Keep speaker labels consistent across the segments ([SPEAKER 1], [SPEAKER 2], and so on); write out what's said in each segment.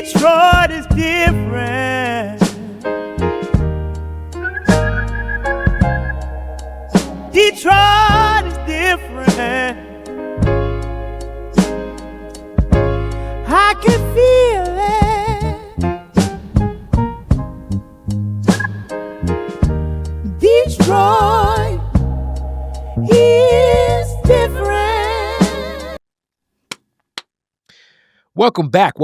[SPEAKER 1] Detroit is different. Detroit is different. I can feel it. Detroit is different.
[SPEAKER 2] Welcome back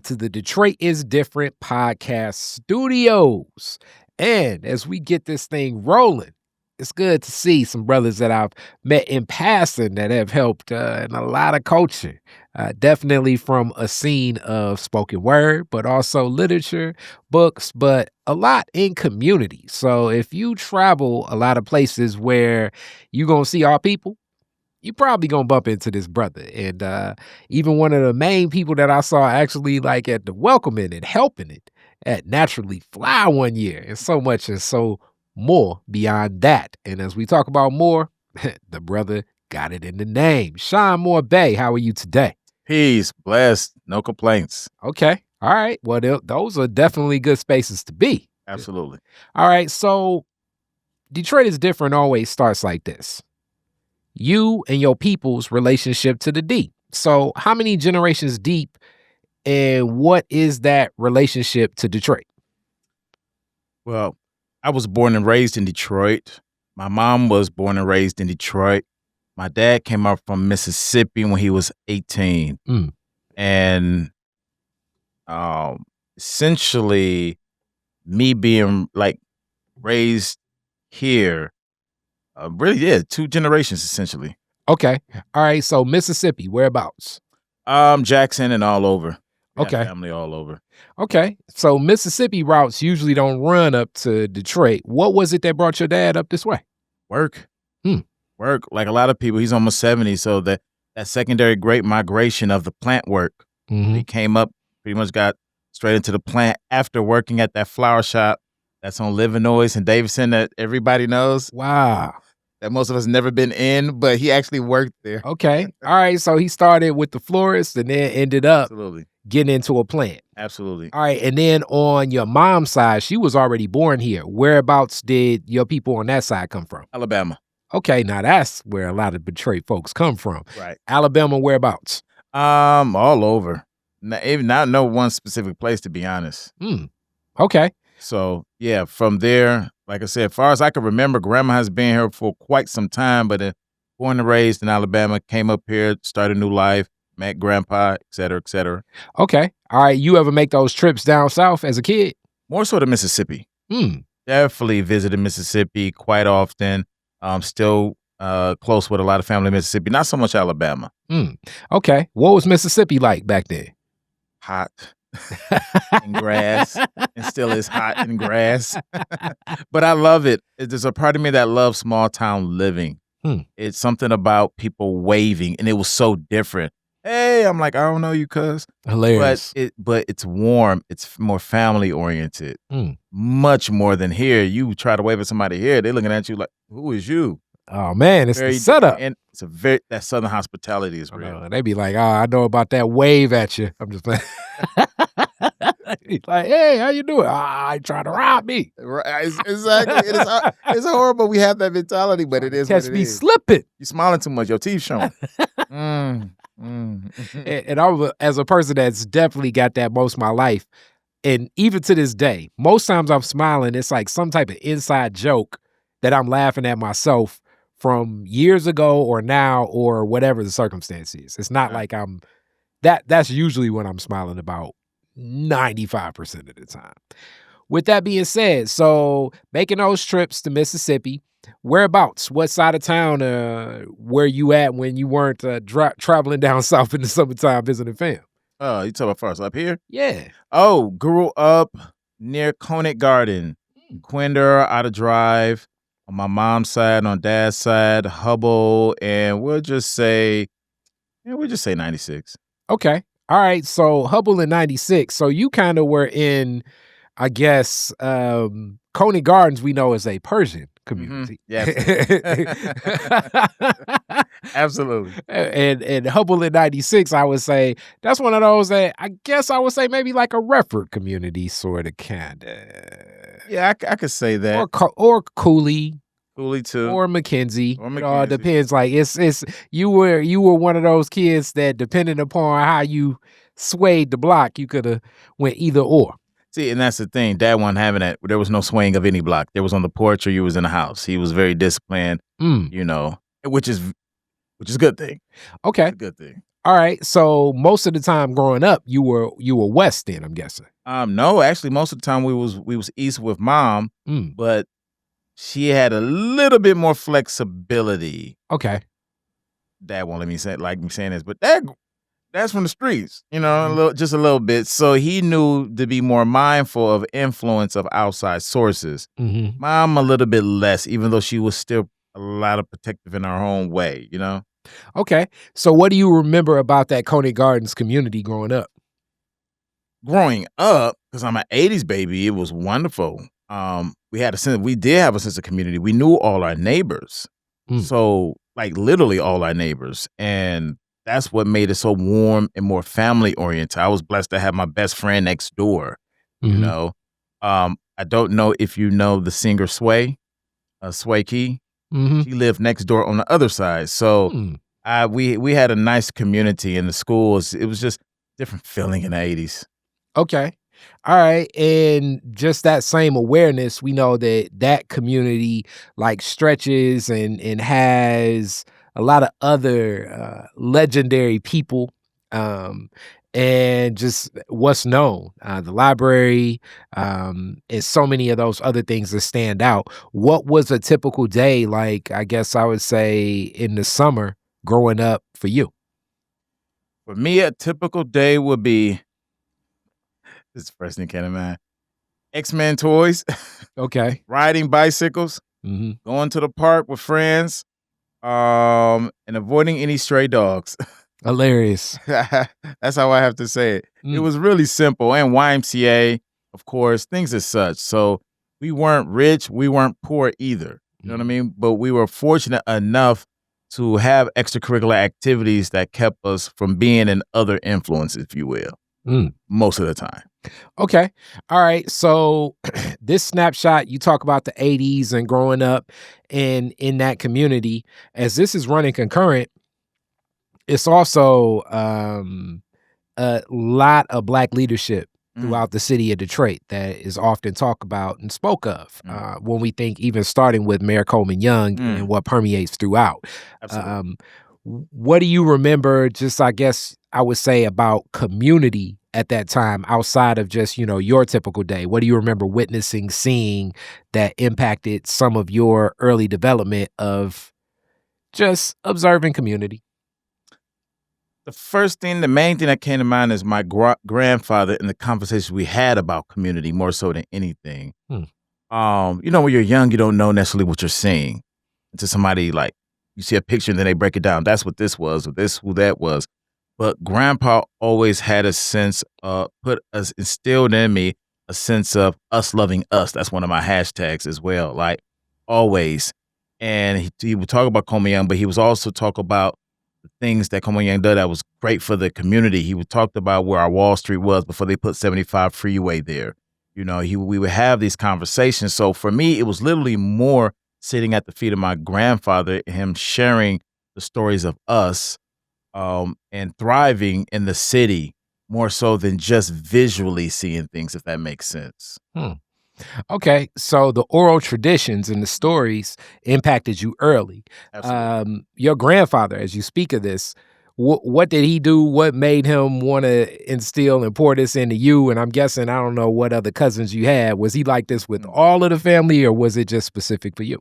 [SPEAKER 2] to the Detroit is Different podcast studios. And as we get this thing rolling, it's good to see some brothers that I've met in passing that have helped in a lot of culture. Definitely from a scene of spoken word, but also literature, books, but a lot in community. So if you travel a lot of places where you're going to see our people, you probably gonna bump into this brother. And even one of the main people that I saw actually like at the welcoming and helping it at Naturally Fly one year, and so much and so more beyond that. And as we talk about more, the brother got it in the name. Shaun Moore-Bey, how are you today?
[SPEAKER 3] Peace, blessed, no complaints.
[SPEAKER 2] Okay, all right. Well, those are definitely good spaces to be.
[SPEAKER 3] Absolutely.
[SPEAKER 2] All right, so Detroit is Different always starts like this. You and your people's relationship to the deep. So how many generations deep, and what is that relationship to Detroit?
[SPEAKER 3] Well, I was born and raised in Detroit. My mom was born and raised in Detroit. My dad came up from Mississippi when he was 18. And essentially me being like raised here, really, yeah, 2 generations essentially.
[SPEAKER 2] Okay. All right. So Mississippi, whereabouts?
[SPEAKER 3] Jackson and all over.
[SPEAKER 2] Okay.
[SPEAKER 3] Family all over.
[SPEAKER 2] Okay. So Mississippi routes usually don't run up to Detroit. What was it that brought your dad up this way?
[SPEAKER 3] Work. Work. Like a lot of people, he's almost 70. So that secondary great migration of the plant work. He came up, pretty much got straight into the plant after working at that flower shop that's on Livernois and Davidson that everybody knows.
[SPEAKER 2] Wow.
[SPEAKER 3] That most of us never been in, but he actually worked there.
[SPEAKER 2] Okay. All right. So he started with the florist and then ended up
[SPEAKER 3] Absolutely.
[SPEAKER 2] getting into a plant.
[SPEAKER 3] Absolutely.
[SPEAKER 2] All right. And then on your mom's side, she was already born here. Whereabouts did your people on that side come from?
[SPEAKER 3] Alabama.
[SPEAKER 2] Okay. Now that's where a lot of Detroit folks come from.
[SPEAKER 3] Right.
[SPEAKER 2] Alabama, whereabouts?
[SPEAKER 3] All over. Not no one specific place, to be honest.
[SPEAKER 2] Okay.
[SPEAKER 3] So, yeah, from there, like I said, as far as I can remember, Grandma has been here for quite some time, but born and raised in Alabama, came up here, started a new life, met Grandpa, et cetera, et cetera.
[SPEAKER 2] Okay. All right. You ever make those trips down south as a kid?
[SPEAKER 3] More so to Mississippi. Definitely visited Mississippi quite often. Still close with a lot of family in Mississippi, not so much Alabama.
[SPEAKER 2] Okay. What was Mississippi like back then?
[SPEAKER 3] Hot. And grass, and still is hot and grass. But I love it. There's a part of me that loves small town living. It's something about people waving, and it was so different. Hey, I'm like, I don't know you, cuz.
[SPEAKER 2] Hilarious.
[SPEAKER 3] But it's warm. It's more family oriented. Much more than here. You try to wave at somebody here, they're looking at you like, who is you?
[SPEAKER 2] Oh man, it's the setup.
[SPEAKER 3] And it's that Southern hospitality is real.
[SPEAKER 2] They be like, I know about that wave at you. I'm just like, he's like, hey, how you doing? I trying to rob me.
[SPEAKER 3] Right, exactly. It's horrible. We have that mentality, but it is
[SPEAKER 2] Catch
[SPEAKER 3] what it
[SPEAKER 2] me
[SPEAKER 3] is.
[SPEAKER 2] slipping.
[SPEAKER 3] You smiling too much. Your teeth showing.
[SPEAKER 2] And I'm as a person that's definitely got that most of my life, and even to this day, most times I'm smiling, it's like some type of inside joke that I'm laughing at myself from years ago or now or whatever the circumstance is. It's not like I'm that's usually when I'm smiling about 95% of the time. With that being said, so making those trips to Mississippi, whereabouts, what side of town where you at when you weren't traveling down south in the summertime visiting fam?
[SPEAKER 3] Oh, you talking about first up here?
[SPEAKER 2] Yeah.
[SPEAKER 3] Oh, grew up near Conant Gardens, Quinder, out of Drive. On my mom's side, on dad's side, Hubble, and we'll just say 96.
[SPEAKER 2] Okay. All right. So Hubble in 96. So you kind of were in, I guess, Conant Gardens we know as a Persian community.
[SPEAKER 3] Yeah, absolutely.
[SPEAKER 2] And Hubble in 96, I would say that's one of those that I guess I would say maybe like a Redford community, sort of, kind of.
[SPEAKER 3] Yeah, I could say that.
[SPEAKER 2] Or Cooley.
[SPEAKER 3] Cooley too.
[SPEAKER 2] Or McKenzie.
[SPEAKER 3] Or
[SPEAKER 2] It all
[SPEAKER 3] McKenzie.
[SPEAKER 2] depends. Like it's you were one of those kids that, depending upon how you swayed the block, you could have went either or.
[SPEAKER 3] See, and that's the thing. Dad wasn't having that. There was no swaying of any block. There was on the porch or you was in the house. He was very disciplined, you know, which is a good thing.
[SPEAKER 2] Okay.
[SPEAKER 3] It's a good thing.
[SPEAKER 2] All right. So most of the time growing up, you were west then, I'm guessing.
[SPEAKER 3] No, actually most of the time we was east with Mom, but she had a little bit more flexibility.
[SPEAKER 2] Okay.
[SPEAKER 3] Dad won't let me say this, but Dad's from the streets, you know, just a little bit. So he knew to be more mindful of influence of outside sources. Mom a little bit less, even though she was still a lot of protective in her own way, you know?
[SPEAKER 2] Okay. So what do you remember about that Conant Gardens community growing up?
[SPEAKER 3] Growing up, because I'm an 80s baby, it was wonderful. We did have a sense of community. We knew all our neighbors. So like literally all our neighbors. And that's what made it so warm and more family oriented. I was blessed to have my best friend next door, you know? I don't know if you know the singer Sway Key. She lived next door on the other side. So we had a nice community in the schools. It was just a different feeling in the 80s.
[SPEAKER 2] Okay. All right. And just that same awareness, we know that community like stretches and has a lot of other legendary people, and just what's known, the library, and so many of those other things that stand out. What was a typical day like, I guess I would say, in the summer growing up for you?
[SPEAKER 3] For me, a typical day would be, this is the first thing that came to mind, X-Men toys.
[SPEAKER 2] Okay.
[SPEAKER 3] Riding bicycles, going to the park with friends, and avoiding any stray dogs.
[SPEAKER 2] Hilarious.
[SPEAKER 3] That's how I have to say it. It was really simple. And YMCA, of course, things as such. So we weren't rich, we weren't poor either. You know what I mean? But we were fortunate enough to have extracurricular activities that kept us from being in other influences, if you will, most of the time.
[SPEAKER 2] Okay. All right. So this snapshot, you talk about the 80s and growing up in that community. As this is running concurrent, it's also a lot of Black leadership throughout the city of Detroit that is often talked about and spoke of when we think, even starting with Mayor Coleman Young and what permeates throughout. What do you remember, just, I guess I would say, about community at that time outside of just, you know, your typical day? What do you remember witnessing, seeing that impacted some of your early development of just observing community?
[SPEAKER 3] The main thing that came to mind is my grandfather and the conversations we had about community more so than anything. You know, when you're young, you don't know necessarily what you're seeing. To somebody, like, you see a picture and then they break it down. That's what this was, or this, who that was. But Grandpa always had a sense of, instilled in me a sense of us loving us. That's one of my hashtags as well, like, always. And he would talk about Coleman Young, but he was also talk about the things that Coleman Young did that was great for the community. He would talk about where our Wall Street was before they put 75 freeway there. You know, we would have these conversations. So for me, it was literally more sitting at the feet of my grandfather, him sharing the stories of us, and thriving in the city more so than just visually seeing things, if that makes sense.
[SPEAKER 2] Okay, so the oral traditions and the stories impacted you early.
[SPEAKER 3] Absolutely.
[SPEAKER 2] Your grandfather, as you speak of this, what did he do? What made him want to instill and pour this into you? And I'm guessing, I don't know what other cousins you had. Was he like this with all of the family, or was it just specific for you?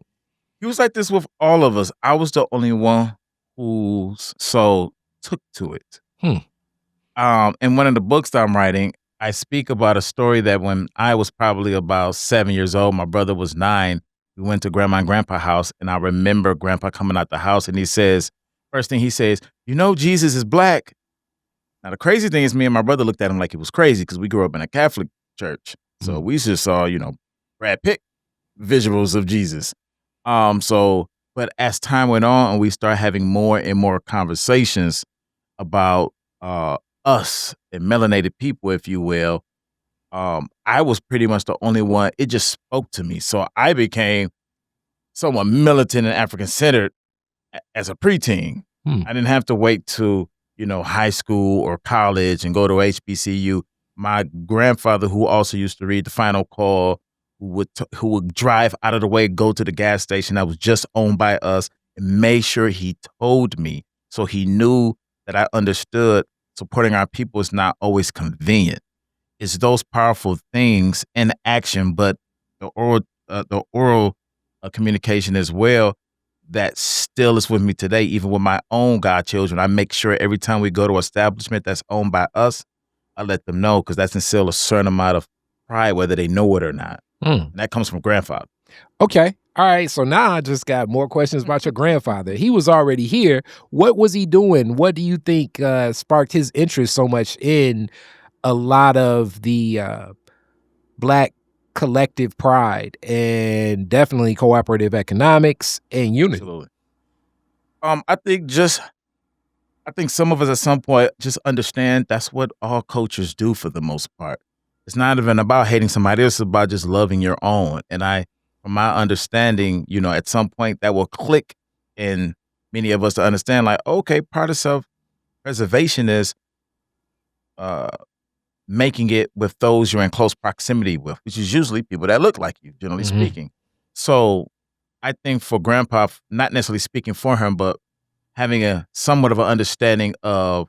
[SPEAKER 3] He was like this with all of us. I was the only one who's so took to it. In one of the books that I'm writing, I speak about a story that when I was probably about 7 years old, my brother was 9. We went to Grandma and Grandpa's house, and I remember Grandpa coming out the house, and he says, first thing he says, "You know, Jesus is Black." Now, the crazy thing is, me and my brother looked at him like he was crazy because we grew up in a Catholic church. So we just saw, you know, Brad Pitt visuals of Jesus. But as time went on and we started having more and more conversations about us and melanated people, if you will, I was pretty much the only one. It just spoke to me. So I became somewhat militant and African-centered as a preteen. I didn't have to wait to, high school or college and go to HBCU. My grandfather, who also used to read The Final Call, who would drive out of the way, go to the gas station that was just owned by us, and made sure he told me so he knew that I understood supporting our people is not always convenient. It's those powerful things in action, but the oral communication as well that still is with me today, even with my own godchildren. I make sure every time we go to an establishment that's owned by us, I let them know, because that's instill a certain amount of pride, whether they know it or not. And that comes from grandfather.
[SPEAKER 2] Okay. All right. So now I just got more questions about your grandfather. He was already here. What was he doing? What do you think sparked his interest so much in a lot of the Black collective pride and definitely cooperative economics and unity?
[SPEAKER 3] Absolutely. I think some of us at some point just understand that's what all cultures do for the most part. It's not even about hating somebody else, it's about just loving your own. And from my understanding, at some point that will click in many of us to understand, like, okay, part of self-preservation is making it with those you're in close proximity with, which is usually people that look like you, generally speaking. So I think for Grandpa, not necessarily speaking for him, but having a somewhat of an understanding of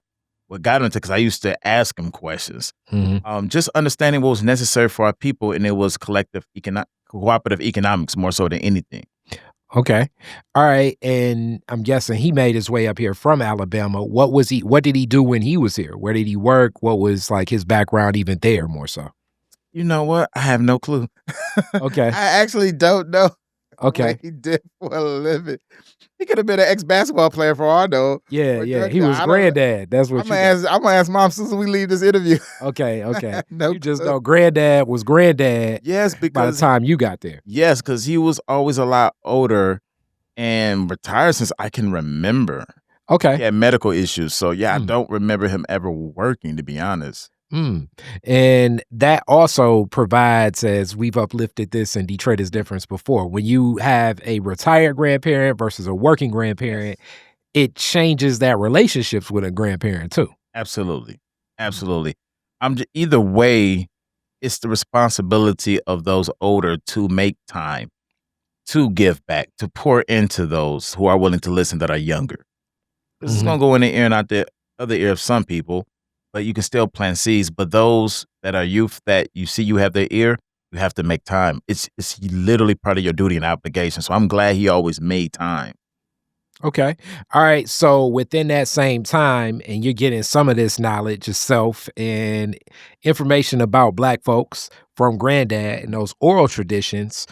[SPEAKER 3] what got him into, because I used to ask him questions, just understanding what was necessary for our people, and it was cooperative economics more so than anything.
[SPEAKER 2] Okay. All right. And I'm guessing he made his way up here from Alabama. What did he do when he was here? Where did he work? What was like his background even there more so?
[SPEAKER 3] You know what? I have no clue.
[SPEAKER 2] Okay.
[SPEAKER 3] I actually don't know.
[SPEAKER 2] Okay.
[SPEAKER 3] What he did for a living. He could have been an ex-basketball player for all I know.
[SPEAKER 2] Yeah. He was granddad. That's what
[SPEAKER 3] I'm gonna ask Mom soon as we leave this interview.
[SPEAKER 2] Okay.
[SPEAKER 3] No
[SPEAKER 2] you just know granddad was granddad.
[SPEAKER 3] Yes, because
[SPEAKER 2] by the time you got there.
[SPEAKER 3] Yes, because he was always a lot older and retired since I can remember.
[SPEAKER 2] Okay.
[SPEAKER 3] He had medical issues. So I don't remember him ever working, to be honest.
[SPEAKER 2] And that also provides, as we've uplifted this in Detroit is Different before, when you have a retired grandparent versus a working grandparent, it changes that relationships with a grandparent too.
[SPEAKER 3] Absolutely. Either way, it's the responsibility of those older to make time, to give back, to pour into those who are willing to listen that are younger. This is going to go in the ear and out the other ear of some people, but you can still plant seeds. But those that are youth that you see you have their ear, you have to make time. It's literally part of your duty and obligation. So I'm glad he always made time.
[SPEAKER 2] Okay. All right. So within that same time, and you're getting some of this knowledge yourself and information about Black folks from granddad and those oral traditions.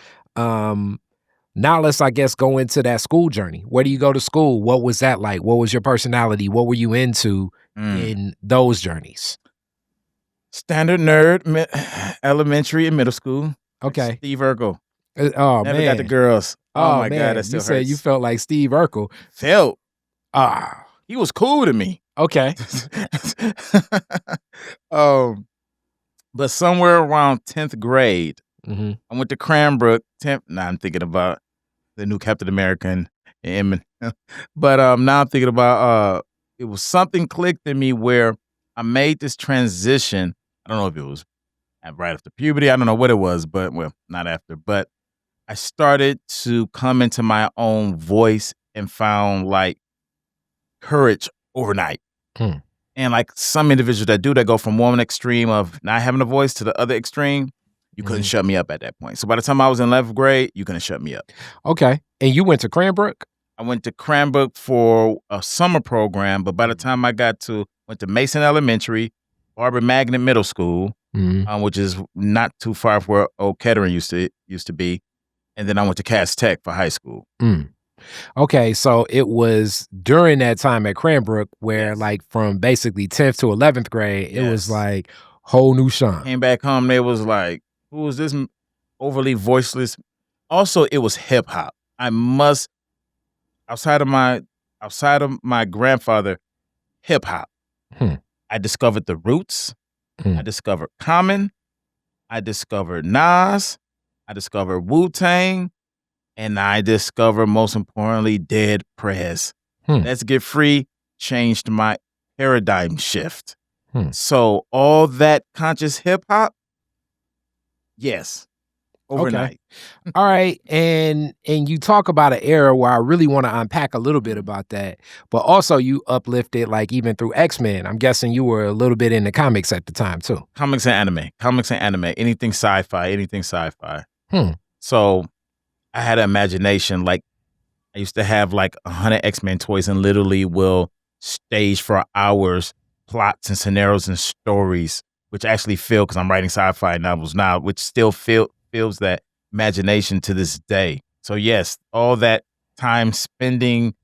[SPEAKER 2] Now let's, I guess, go into that school journey. Where do you go to school? What was that like? What was your personality? What were you into in those journeys?
[SPEAKER 3] Standard nerd, elementary and middle school.
[SPEAKER 2] Okay.
[SPEAKER 3] Steve Urkel.
[SPEAKER 2] Oh,
[SPEAKER 3] Never
[SPEAKER 2] man.
[SPEAKER 3] got the girls. Oh my
[SPEAKER 2] man.
[SPEAKER 3] God, that still
[SPEAKER 2] you said
[SPEAKER 3] hurts.
[SPEAKER 2] you felt like Steve Urkel.
[SPEAKER 3] Felt. He was cool to me.
[SPEAKER 2] Okay.
[SPEAKER 3] But somewhere around 10th grade,
[SPEAKER 2] Mm-hmm.
[SPEAKER 3] I went to Cranbrook. Now I'm thinking about the new Captain America and but now I'm thinking about it was something clicked in me where I made this transition. I don't know if it was right after puberty. I don't know what it was, but well, not after. But I started to come into my own voice and found like courage overnight. And like some individuals that do that go from one extreme of not having a voice to the other extreme, you couldn't shut me up at that point. So by the time I was in 11th grade, you couldn't shut me up.
[SPEAKER 2] Okay. And you went to Cranbrook?
[SPEAKER 3] I went to Cranbrook for a summer program, but by the time I went to Mason Elementary, Barbara Magnet Middle School, which is not too far from where Old Kettering used to be, and then I went to Cass Tech for high school.
[SPEAKER 2] Okay, so it was during that time at Cranbrook where like from basically 10th to 11th grade, it was like whole new Shaun.
[SPEAKER 3] Came back home, they was like, who was this overly voiceless? Also, it was hip hop. I must, outside of my grandfather, hip hop. I discovered the Roots. I discovered Common. I discovered Nas. I discovered Wu-Tang. And I discovered, most importantly, Dead Prez. Let's Get Free changed my paradigm shift. So all that conscious hip hop, yes, overnight.
[SPEAKER 2] Okay. All right, and you talk about an era where I really want to unpack a little bit about that, but also you uplifted like even through X-Men. I'm guessing you were a little bit into comics at the time too.
[SPEAKER 3] Comics and anime, anything sci-fi. So I had an imagination. Like I used to have like 100 X-Men toys and literally will stage for hours plots and scenarios and stories, which actually feel, because I'm writing sci-fi novels now, which still feels that imagination to this day. So yes, all that time spending,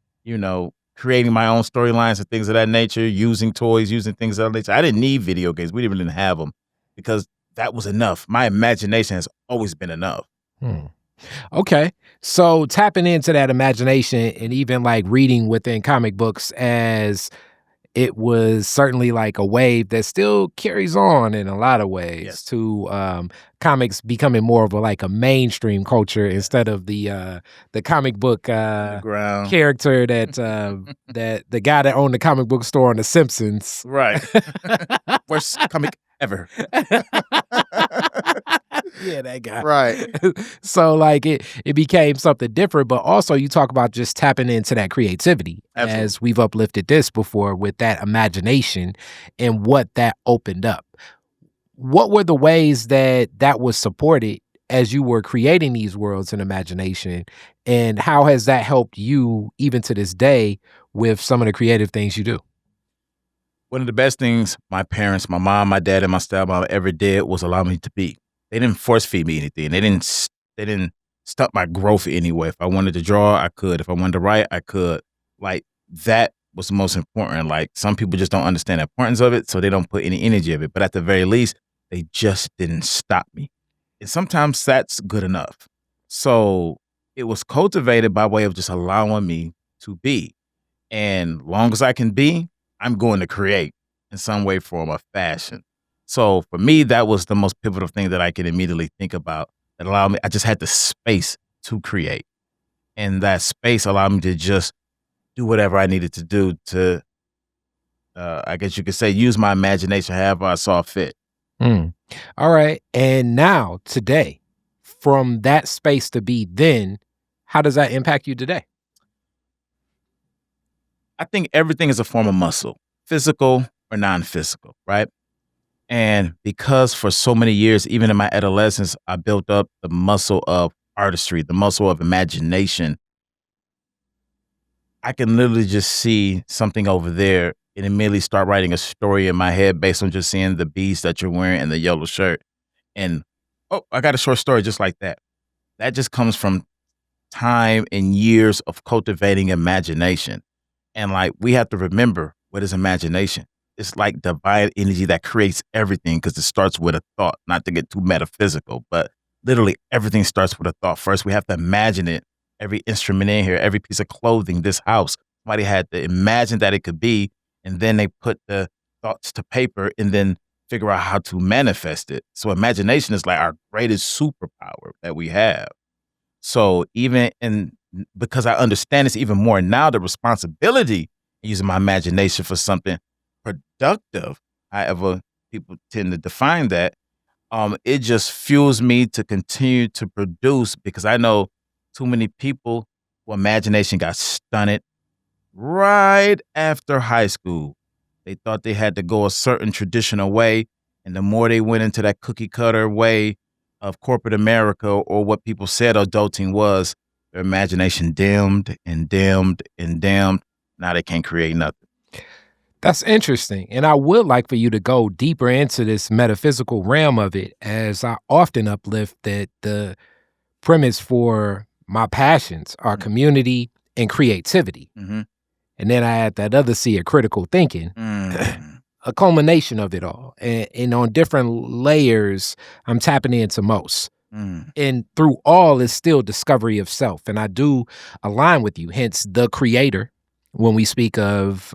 [SPEAKER 3] creating my own storylines and things of that nature, using toys, using things of that nature. I didn't need video games. We didn't even have them because that was enough. My imagination has always been enough.
[SPEAKER 2] Okay. So tapping into that imagination and even like reading within comic books, as it was certainly like a wave that still carries on in a lot of ways to comics becoming more of a mainstream culture instead of the comic book character that that the guy that owned the comic book store on The Simpsons.
[SPEAKER 3] Right. Worst comic ever.
[SPEAKER 2] Yeah, that guy.
[SPEAKER 3] Right.
[SPEAKER 2] So like it became something different, but also you talk about just tapping into that creativity. Absolutely. As we've uplifted this before with that imagination and what that opened up. What were the ways that was supported as you were creating these worlds in imagination, and how has that helped you even to this day with some of the creative things you do?
[SPEAKER 3] One of the best things my parents, my mom, my dad, and my stepmom ever did was allow me to be. They didn't force feed me anything. They didn't stop my growth anyway. If I wanted to draw, I could. If I wanted to write, I could. Like that was the most important. Like some people just don't understand the importance of it, so they don't put any energy of it. But at the very least, they just didn't stop me. And sometimes that's good enough. So it was cultivated by way of just allowing me to be. And long as I can be, I'm going to create in some way, form, or fashion. So for me, that was the most pivotal thing that I could immediately think about that allowed me. I just had the space to create. And that space allowed me to just do whatever I needed to do to, I guess you could say, use my imagination however I saw fit.
[SPEAKER 2] All right. And now, today, from that space to be then, how does that impact you today?
[SPEAKER 3] I think everything is a form of muscle, physical or non-physical, right? And because for so many years, even in my adolescence, I built up the muscle of artistry, the muscle of imagination, I can literally just see something over there and immediately start writing a story in my head based on just seeing the beads that you're wearing and the yellow shirt. And, oh, I got a short story just like that. That just comes from time and years of cultivating imagination. And like, we have to remember, what is imagination? It's like divine energy that creates everything, because it starts with a thought, not to get too metaphysical, but literally everything starts with a thought. First, we have to imagine it. Every instrument in here, every piece of clothing, this house, somebody had to imagine that it could be, and then they put the thoughts to paper and then figure out how to manifest it. So imagination is like our greatest superpower that we have. So because I understand this even more now, the responsibility of using my imagination for something productive, however people tend to define that, it just fuels me to continue to produce, because I know too many people whose imagination got stunted right after high school. They thought they had to go a certain traditional way, and the more they went into that cookie cutter way of corporate America, or what people said adulting was, their imagination dimmed and dimmed and dimmed. Now they can't create nothing.
[SPEAKER 2] That's interesting. And I would like for you to go deeper into this metaphysical realm of it, as I often uplift that the premise for my passions are community and creativity. Mm-hmm. And then I add that other C of critical thinking, a culmination of it all. And on different layers, I'm tapping into most. And through all is still discovery of self. And I do align with you, hence the creator. When we speak of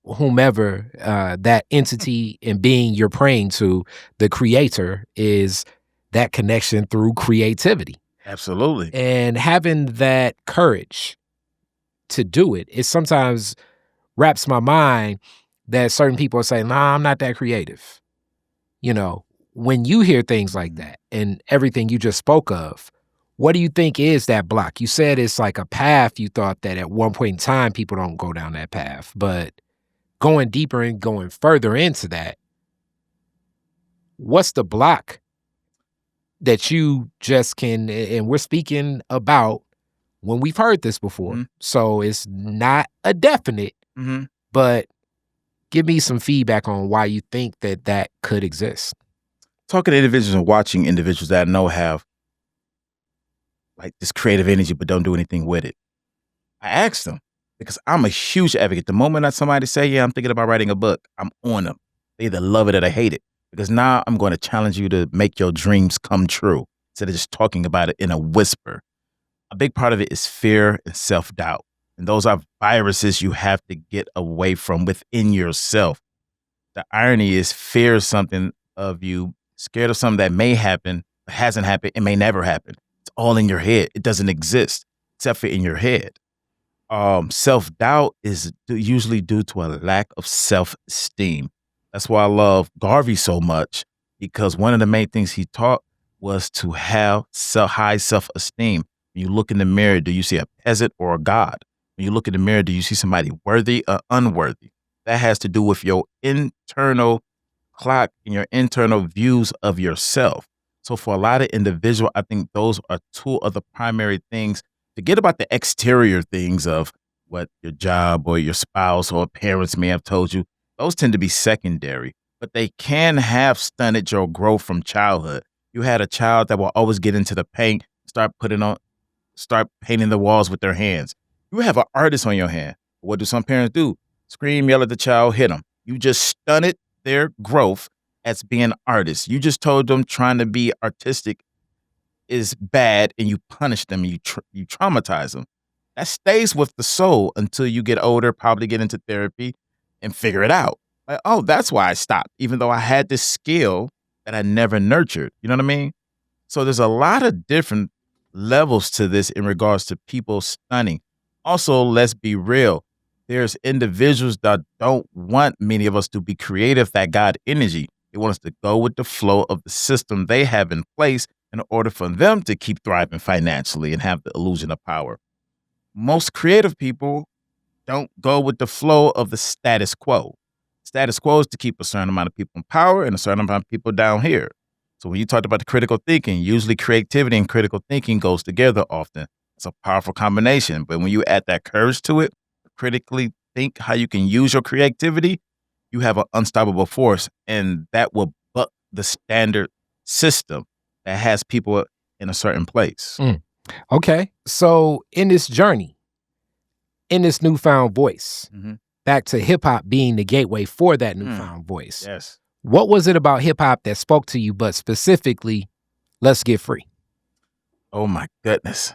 [SPEAKER 2] whomever that entity and being you're praying to, the creator is that connection through creativity.
[SPEAKER 3] Absolutely.
[SPEAKER 2] And having that courage to do it sometimes wraps my mind that certain people are saying, nah, I'm not that creative. You know, when you hear things like that and everything you just spoke of, what do you think is that block? You said it's like a path. You thought that at one point in time, people don't go down that path. But going deeper and going further into that, what's the block that you just can, and we're speaking about when we've heard this before. So it's not a definite, but give me some feedback on why you think that that could exist.
[SPEAKER 3] Talking to individuals and watching individuals that I know have like this creative energy, but don't do anything with it. I asked them because I'm a huge advocate. The moment that somebody say, yeah, I'm thinking about writing a book, I'm on them. They either love it or they hate it, because now I'm going to challenge you to make your dreams come true instead of just talking about it in a whisper. A big part of it is fear and self-doubt. And those are viruses you have to get away from within yourself. The irony is fear is something of you scared of something that may happen, but hasn't happened, it may never happen. It's all in your head. It doesn't exist except for in your head. Self-doubt is usually due to a lack of self-esteem. That's why I love Garvey so much, because one of the main things he taught was to have high self-esteem. When you look in the mirror, do you see a peasant or a god? When you look in the mirror, do you see somebody worthy or unworthy? That has to do with your internal clock and your internal views of yourself. So for a lot of individuals, I think those are two of the primary things. Forget about the exterior things of what your job or your spouse or parents may have told you. Those tend to be secondary, but they can have stunted your growth from childhood. You had a child that will always get into the paint, start painting the walls with their hands. You have an artist on your hand. What do some parents do? Scream, yell at the child, hit them. You just stunted their growth as being artists. You just told them trying to be artistic is bad, and you punish them, and you traumatize them. That stays with the soul until you get older, probably get into therapy and figure it out. Like, oh, that's why I stopped, even though I had this skill that I never nurtured. You know what I mean? So there's a lot of different levels to this in regards to people stunning. Also, let's be real. There's individuals that don't want many of us to be creative, that God energy. They want us to go with the flow of the system they have in place in order for them to keep thriving financially and have the illusion of power. Most creative people don't go with the flow of the status quo. Status quo is to keep a certain amount of people in power and a certain amount of people down here. So when you talked about the critical thinking, usually creativity and critical thinking goes together often. It's a powerful combination. But when you add that courage to it, critically think how you can use your creativity, you have an unstoppable force, and that will buck the standard system that has people in a certain place.
[SPEAKER 2] Okay. So in this journey, in this newfound voice, back to hip hop being the gateway for that newfound voice.
[SPEAKER 3] Yes.
[SPEAKER 2] What was it about hip hop that spoke to you, but specifically, let's get free?
[SPEAKER 3] Oh my goodness.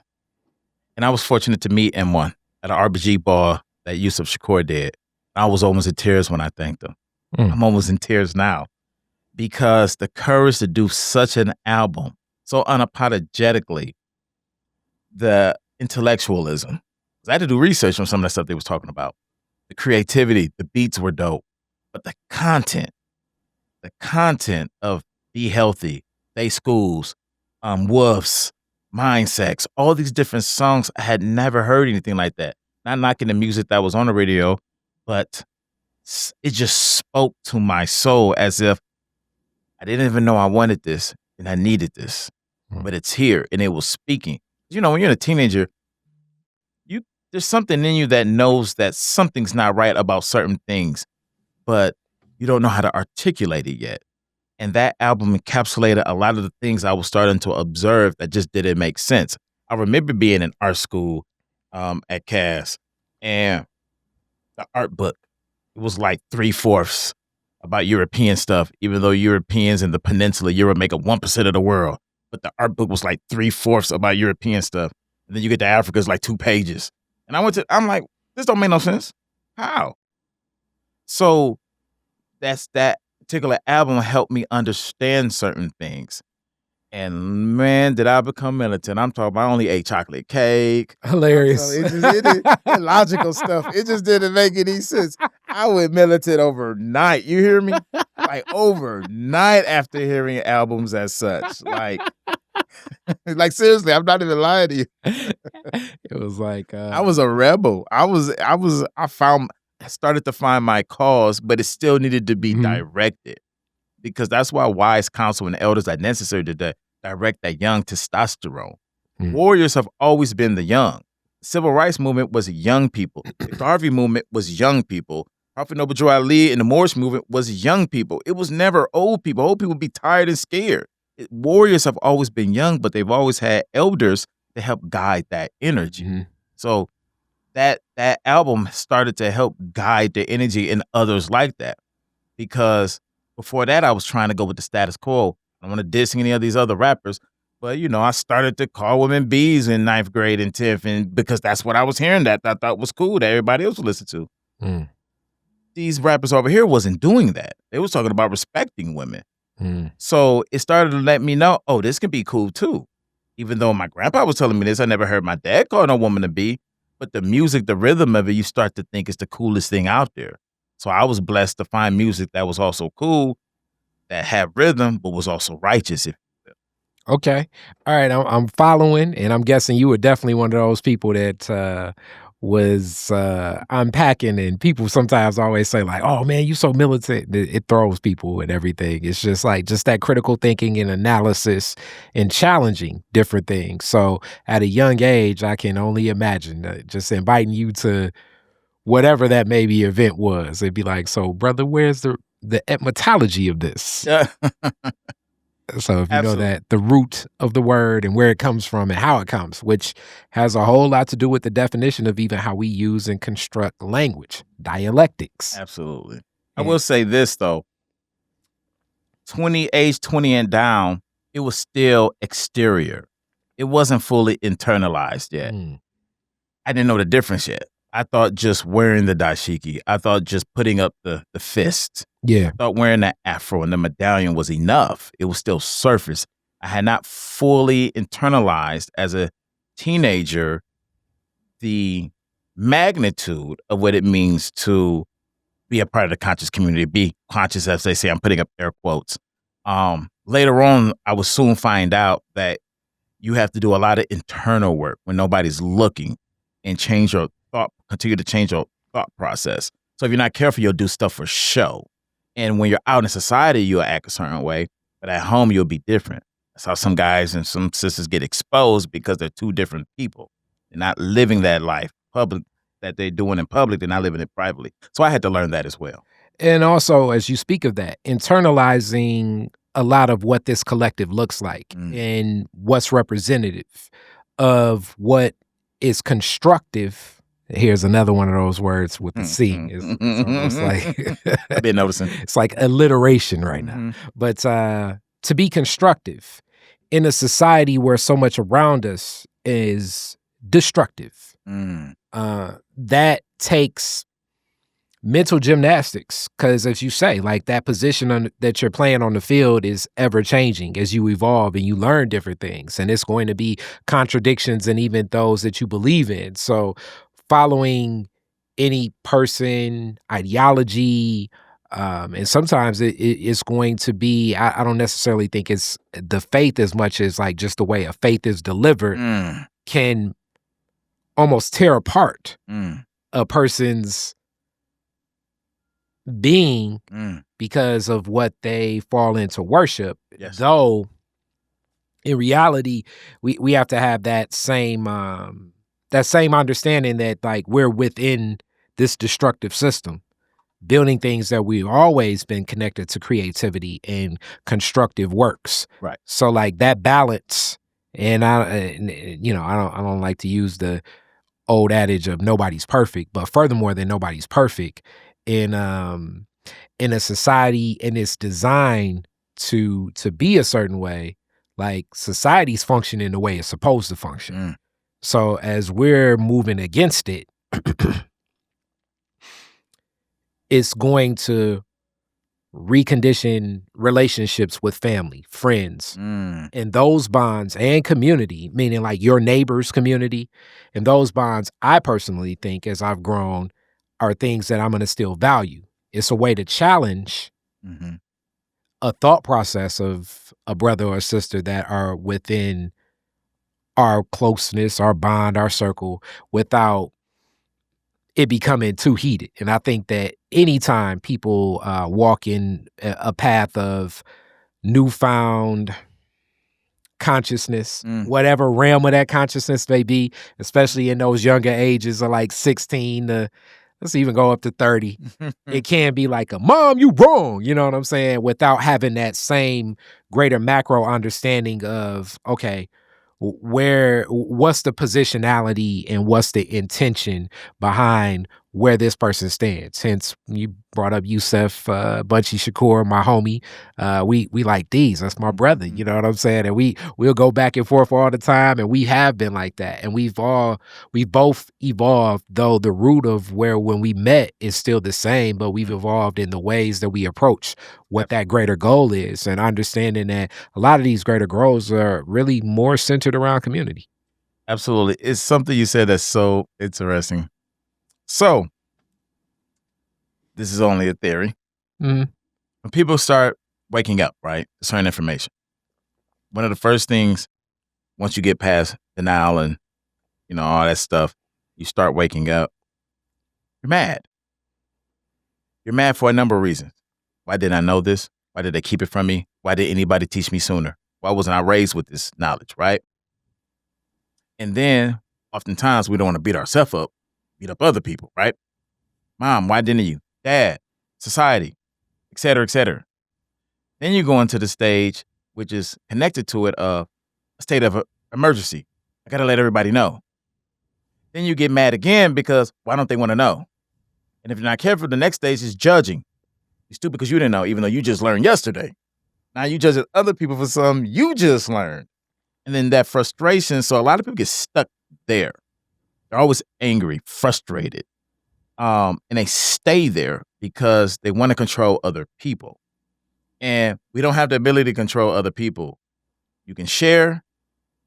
[SPEAKER 3] And I was fortunate to meet M1 at an RBG ball that Yusuf Shakur did. I was almost in tears when I thanked him. I'm almost in tears now because the courage to do such an album so unapologetically, the intellectualism. I had to do research on some of that stuff they was talking about. The creativity, the beats were dope, but the content of Be Healthy, They Schools, Wolves, Mind Sex, all these different songs, I had never heard anything like that. Not knocking the music that was on the radio, but it just spoke to my soul as if I didn't even know I wanted this and I needed this, but it's here and it was speaking. You know, when you're a teenager, there's something in you that knows that something's not right about certain things, but you don't know how to articulate it yet. And that album encapsulated a lot of the things I was starting to observe that just didn't make sense. I remember being in art school at Cass, and the art book, it was like 3/4 about European stuff, even though Europeans in the peninsula, Europe make up 1% of the world. but the art book was like 3/4 about European stuff. And then you get to Africa, it's like 2 pages. And I'm like, this don't make no sense. How? So that particular album helped me understand certain things. And man, did I become militant. I'm talking about I only ate chocolate cake.
[SPEAKER 2] Hilarious.
[SPEAKER 3] Illogical stuff. It just didn't make any sense. I went militant overnight. You hear me? Like overnight after hearing albums as such. Like seriously, I'm not even lying to you.
[SPEAKER 2] It was like
[SPEAKER 3] I was a rebel. I started to find my cause, but it still needed to be directed. Because that's why wise counsel and elders are necessary to direct that young testosterone. Warriors have always been the young. The civil rights movement was young people. The Garvey movement was young people. Prophet Noble Joe Ali and the Moorish movement was young people. It was never old people. Old people would be tired and scared. Warriors have always been young, but they've always had elders to help guide that energy. So that album started to help guide the energy in others like that. Because before that, I was trying to go with the status quo. I don't want to diss any of these other rappers, but I started to call women bees in 9th grade and 10th, and because that's what I was hearing that I thought was cool that everybody else would listen to. These rappers over here wasn't doing that. They was talking about respecting women. So it started to let me know, oh, this can be cool too. Even though my grandpa was telling me this, I never heard my dad call no woman a bee. But the music, the rhythm of it, you start to think is the coolest thing out there. So I was blessed to find music that was also cool, that had rhythm, but was also righteous.
[SPEAKER 2] Okay. All right. I'm following, and I'm guessing you were definitely one of those people that was unpacking, and people sometimes always say like, oh man, you so militant. It throws people and everything. It's just that critical thinking and analysis and challenging different things. So at a young age, I can only imagine just inviting you to whatever that maybe event was. It'd be like, so brother, where's the etymology of this? So if you know that the root of the word and where it comes from and how it comes, which has a whole lot to do with the definition of even how we use and construct language, dialectics.
[SPEAKER 3] Absolutely. I will say this though, age 20 and down, it was still exterior. It wasn't fully internalized yet. I didn't know the difference yet. I thought just wearing the dashiki, I thought just putting up the fist.
[SPEAKER 2] Yeah.
[SPEAKER 3] I thought wearing that afro and the medallion was enough. It was still surface. I had not fully internalized as a teenager the magnitude of what it means to be a part of the conscious community, be conscious, as they say. I'm putting up air quotes. Later on, I would soon find out that you have to do a lot of internal work when nobody's looking and continue to change your thought process. So if you're not careful, you'll do stuff for show. And when you're out in society, you'll act a certain way, but at home, you'll be different. That's how some guys and some sisters get exposed because they're two different people. They're not living that life public that they're doing in public. They're not living it privately. So I had to learn that as well.
[SPEAKER 2] And also, as you speak of that, internalizing a lot of what this collective looks like and what's representative of what is constructive. Here's another one of those words with the C. It's almost like
[SPEAKER 3] I've been noticing.
[SPEAKER 2] It's like alliteration right now. But to be constructive in a society where so much around us is destructive, that takes mental gymnastics, because as you say, like that position that you're playing on the field is ever changing as you evolve and you learn different things, and it's going to be contradictions and even those that you believe in. So following any person, ideology, and sometimes it's going to be, I don't necessarily think it's the faith as much as like just the way a faith is delivered can almost tear apart a person's being because of what they fall into worship.
[SPEAKER 3] Yes.
[SPEAKER 2] Though in reality, we have to have that same understanding that like we're within this destructive system, building things that we've always been connected to creativity and constructive works.
[SPEAKER 3] Right. So
[SPEAKER 2] like that balance, and I don't like to use the old adage of nobody's perfect, but furthermore than nobody's perfect in a society and it's designed to be a certain way, Like society's functioning the way it's supposed to function. So as we're moving against it, it's going to recondition relationships with family, friends, and those bonds and community, meaning like your neighbor's community. And those bonds, I personally think, as I've grown, are things that I'm going to still value. It's a way to challenge a thought process of a brother or sister that are within our closeness, our bond, our circle, without it becoming too heated. And I think that anytime people walk in a path of newfound consciousness, whatever realm of that consciousness may be, especially in those younger ages of like 16 to, let's even go up to 30, it can be like a, mom, you wrong, you know what I'm saying? Without having that same greater macro understanding of, okay, what's the positionality and what's the intention behind where this person stands. Hence, you brought up Yusef, Bunchy Shakur, my homie. We like these. That's my brother. You know what I'm saying? And we'll go back and forth all the time, and we have been like that. And we've both evolved, though the root of where when we met is still the same, but we've evolved in the ways that we approach what that greater goal is, and understanding that a lot of these greater goals are really more centered around community.
[SPEAKER 3] Absolutely. It's something you said that's so interesting. So, this is only a theory. When people start waking up, right, to certain information, one of the first things, once you get past denial and, you know, all that stuff, you start waking up, you're mad. You're mad for a number of reasons. Why didn't I know this? Why did they keep it from me? Why did anybody teach me sooner? Why wasn't I raised with this knowledge, right? And then, oftentimes, we don't want to beat ourselves up, beat up other people, right? Mom, why didn't you? Dad, society, et cetera, et cetera. Then you go into the stage, which is connected to it, of a state of emergency. I got to let everybody know. Then you get mad again because why don't they want to know? And if you're not careful, the next stage is judging. You're stupid because you didn't know, even though you just learned yesterday. Now you judge other people for something you just learned. And then that frustration, so a lot of people get stuck there. They're always angry, frustrated. And they stay there because they want to control other people. And we don't have the ability to control other people. You can share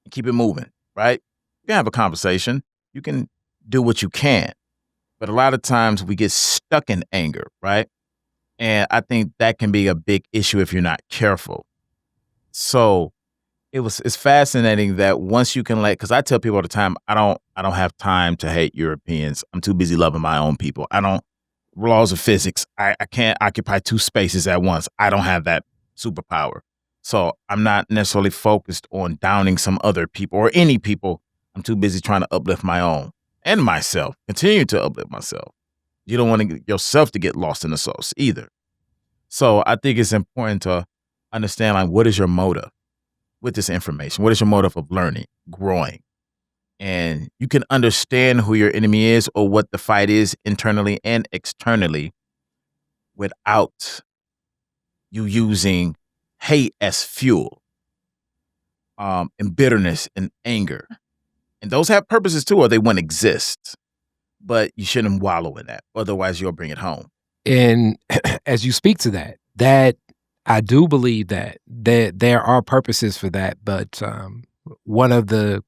[SPEAKER 3] and keep it moving, right? You can have a conversation. You can do what you can. But a lot of times we get stuck in anger, right? And I think that can be a big issue if you're not careful. So it's fascinating that once you can because I tell people all the time, I don't have time to hate Europeans. I'm too busy loving my own people. Laws of physics, I can't occupy two spaces at once. I don't have that superpower. So I'm not necessarily focused on downing some other people or any people. I'm too busy trying to uplift my own and myself, continue to uplift myself. You don't want yourself to get lost in the sauce either. So I think it's important to understand, like, what is your motive with this information? What is your motive of learning, growing? And you can understand who your enemy is or what the fight is internally and externally without you using hate as fuel, and bitterness and anger. And those have purposes too, or they wouldn't exist. But you shouldn't wallow in that. Otherwise, you'll bring it home.
[SPEAKER 2] And as you speak to that I do believe that there are purposes for that. But one of the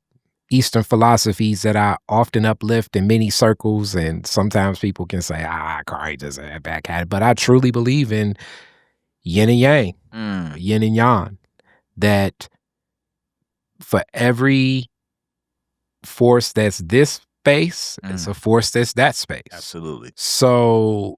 [SPEAKER 2] Eastern philosophies that I often uplift in many circles, and sometimes people can say, Corey just back at it. But I truly believe in yin and yang, yin and yang, that for every force that's this space, it's a force that's that space.
[SPEAKER 3] Absolutely.
[SPEAKER 2] So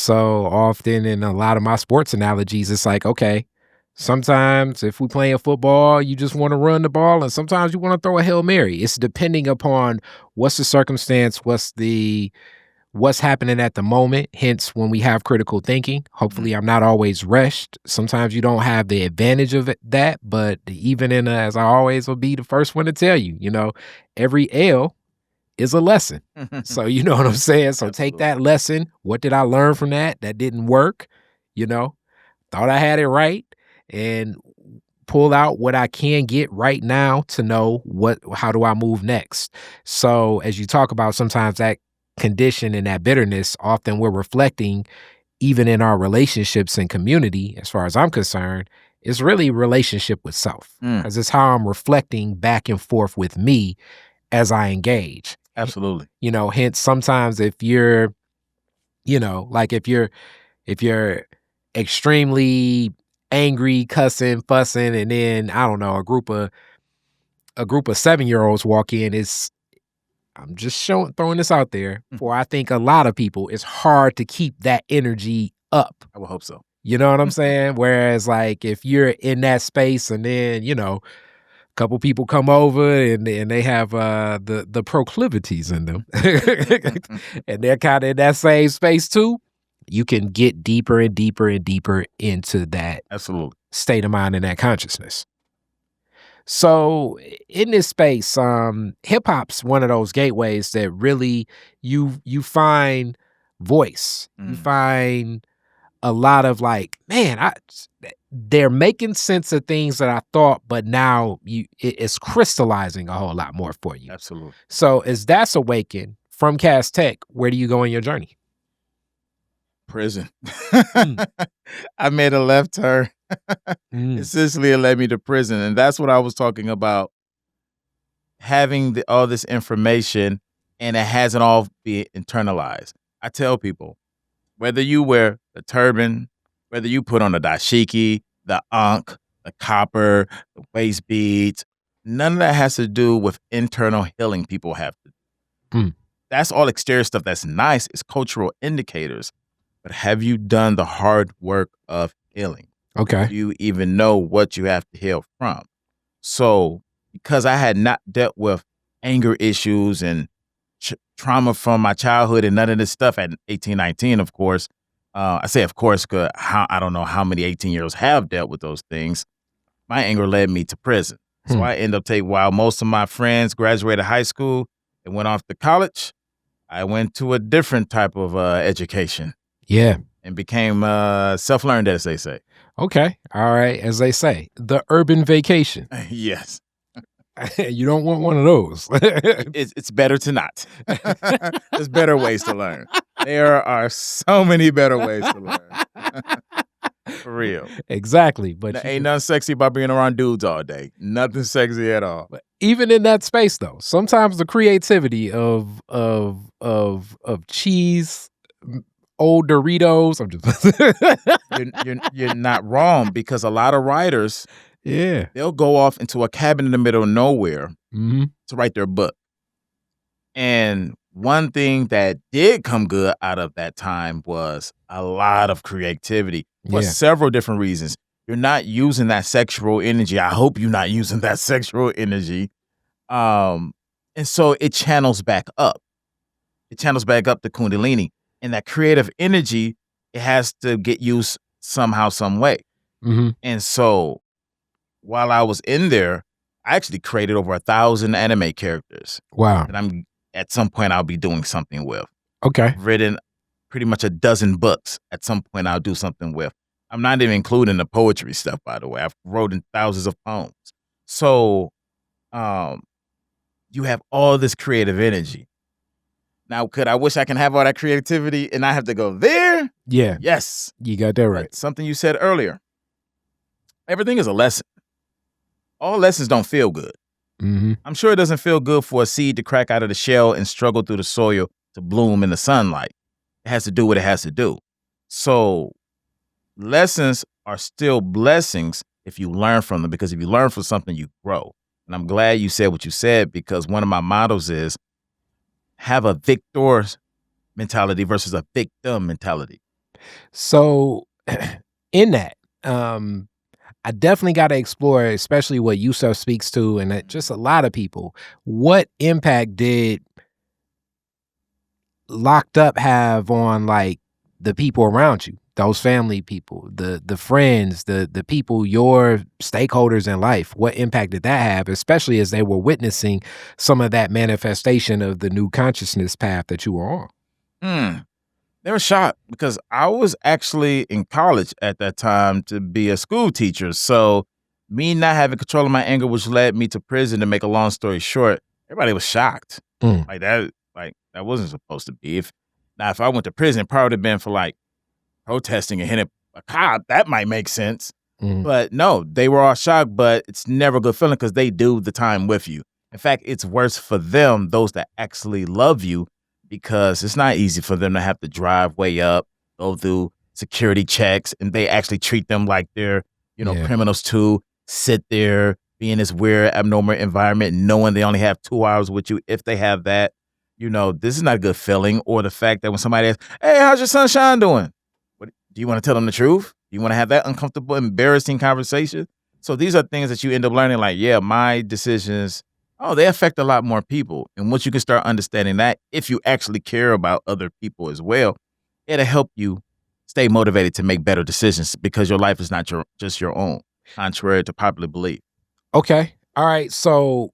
[SPEAKER 2] often in a lot of my sports analogies, it's like, okay, sometimes if we're playing football, you just want to run the ball, and sometimes you want to throw a Hail Mary. It's depending upon what's the circumstance, what's happening at the moment. Hence, when we have critical thinking, hopefully I'm not always rushed. Sometimes you don't have the advantage of that, but even as I always will be the first one to tell you, every L is a lesson. So you know what I'm saying? So take that lesson. What did I learn from that? That didn't work. Thought I had it right. And pull out what I can get right now to know how do I move next. So as you talk about sometimes that condition and that bitterness, often we're reflecting even in our relationships and community, as far as I'm concerned, it's really relationship with self, because it's how I'm reflecting back and forth with me as I engage.
[SPEAKER 3] Absolutely.
[SPEAKER 2] Hence sometimes if you're, like if you're extremely angry, cussing, fussing, and then I don't know, a group of 7-year-olds walk in, I'm just throwing this out there for I think a lot of people, it's hard to keep that energy up.
[SPEAKER 3] I would hope so.
[SPEAKER 2] You know what I'm saying? Whereas like if you're in that space and then, a couple people come over and they have the proclivities in them and they're kind of in that same space too, you can get deeper and deeper and deeper into that
[SPEAKER 3] absolutely
[SPEAKER 2] state of mind and that consciousness. So in this space, hip hop's one of those gateways that really you find voice. You find a lot of like, man, they're making sense of things that I thought, but now it's crystallizing a whole lot more for you.
[SPEAKER 3] Absolutely.
[SPEAKER 2] So as that's awakened from Cass Tech, where do you go in your journey?
[SPEAKER 3] Prison. I made a left turn. Essentially, it led me to prison. And that's what I was talking about, having all this information and it hasn't all been internalized. I tell people, whether you wear the turban, whether you put on the dashiki, the ankh, the copper, the waist beads, none of that has to do with internal healing people have to do. That's all exterior stuff that's nice. It's cultural indicators. But have you done the hard work of healing?
[SPEAKER 2] Okay.
[SPEAKER 3] Do you even know what you have to heal from? So because I had not dealt with anger issues and trauma from my childhood and none of this stuff at 18, 19, of course. I say, of course, because I don't know how many 18-year-olds have dealt with those things. My anger led me to prison. So I end up while most of my friends graduated high school and went off to college, I went to a different type of education.
[SPEAKER 2] Yeah.
[SPEAKER 3] And became self-learned, as they say.
[SPEAKER 2] Okay. All right. As they say, the urban vacation.
[SPEAKER 3] Yes.
[SPEAKER 2] You don't want one of those.
[SPEAKER 3] It's better to not. There's better ways to learn. There are so many better ways to learn. For real.
[SPEAKER 2] Exactly. But
[SPEAKER 3] ain't nothing sexy about being around dudes all day. Nothing sexy at all.
[SPEAKER 2] But even in that space, though, sometimes the creativity of cheese, old Doritos. I'm
[SPEAKER 3] just you're not wrong, because a lot of writers, they'll go off into a cabin in the middle of nowhere to write their book. And one thing that did come good out of that time was a lot of creativity for several different reasons. You're not using that sexual energy. I hope you're not using that sexual energy. And so it channels back up. It channels back up to Kundalini. And that creative energy, it has to get used somehow, some way. And so while I was in there, I actually created over 1,000 anime characters.
[SPEAKER 2] Wow.
[SPEAKER 3] And at some point I'll be doing something with.
[SPEAKER 2] Okay.
[SPEAKER 3] I've written pretty much a dozen books at some point I'll do something with. I'm not even including the poetry stuff, by the way. I've written thousands of poems. So you have all this creative energy. Now, could I wish I can have all that creativity and I have to go there?
[SPEAKER 2] Yeah.
[SPEAKER 3] Yes.
[SPEAKER 2] You got that right.
[SPEAKER 3] But something you said earlier. Everything is a lesson. All lessons don't feel good. I'm sure it doesn't feel good for a seed to crack out of the shell and struggle through the soil to bloom in the sunlight. It has to do what it has to do. So lessons are still blessings if you learn from them, because if you learn from something, you grow. And I'm glad you said what you said, because one of my mottos is have a victor's mentality versus a victim mentality.
[SPEAKER 2] So in that, I definitely got to explore, especially what Yusuf speaks to, and just a lot of people. What impact did Locked Up have on like the people around you, those family people, the friends, the people, your stakeholders in life? What impact did that have, especially as they were witnessing some of that manifestation of the new consciousness path that you were on?
[SPEAKER 3] They were shocked, because I was actually in college at that time to be a school teacher. So me not having control of my anger, which led me to prison. To make a long story short, everybody was shocked. Like that wasn't supposed to be. If I went to prison, it probably would have been for like protesting and hitting a cop. That might make sense. But no, they were all shocked. But it's never a good feeling because they do the time with you. In fact, it's worse for them, those that actually love you, because it's not easy for them to have to drive way up, go through security checks, and they actually treat them like they're, criminals too. Sit there, be in this weird, abnormal environment, knowing they only have 2 hours with you, if they have that. This is not a good feeling. Or the fact that when somebody asks, "Hey, how's your son Shaun doing?" What, do you want to tell them the truth? Do you want to have that uncomfortable, embarrassing conversation? So these are things that you end up learning, like, yeah, my decisions, they affect a lot more people. And once you can start understanding that, if you actually care about other people as well, it'll help you stay motivated to make better decisions, because your life is not just your own, contrary to popular belief.
[SPEAKER 2] Okay. All right. So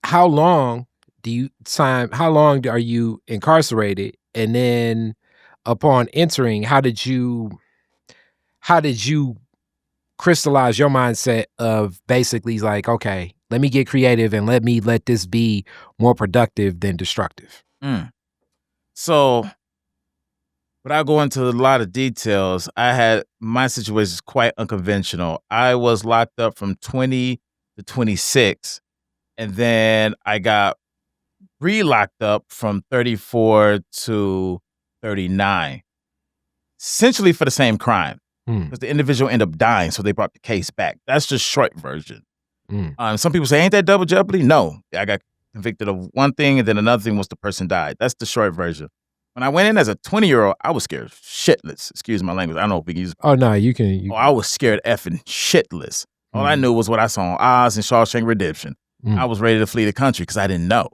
[SPEAKER 2] how long are you incarcerated? And then upon entering, how did you crystallize your mindset of basically like, okay, let me get creative and let this be more productive than destructive?
[SPEAKER 3] So without going into a lot of details, my situation is quite unconventional. I was locked up from 20 to 26, and then I got re-locked up from 34 to 39, essentially for the same crime, because the individual ended up dying, so they brought the case back. That's the short version. Some people say, ain't that double jeopardy? No, I got convicted of one thing, and then another thing was the person died. That's the short version. When I went in as a 20-year-old, I was scared shitless. Excuse my language. I don't know if we can use.
[SPEAKER 2] Oh no, you can.
[SPEAKER 3] I was scared effing shitless. All I knew was what I saw on Oz and Shawshank Redemption. I was ready to flee the country because I didn't know.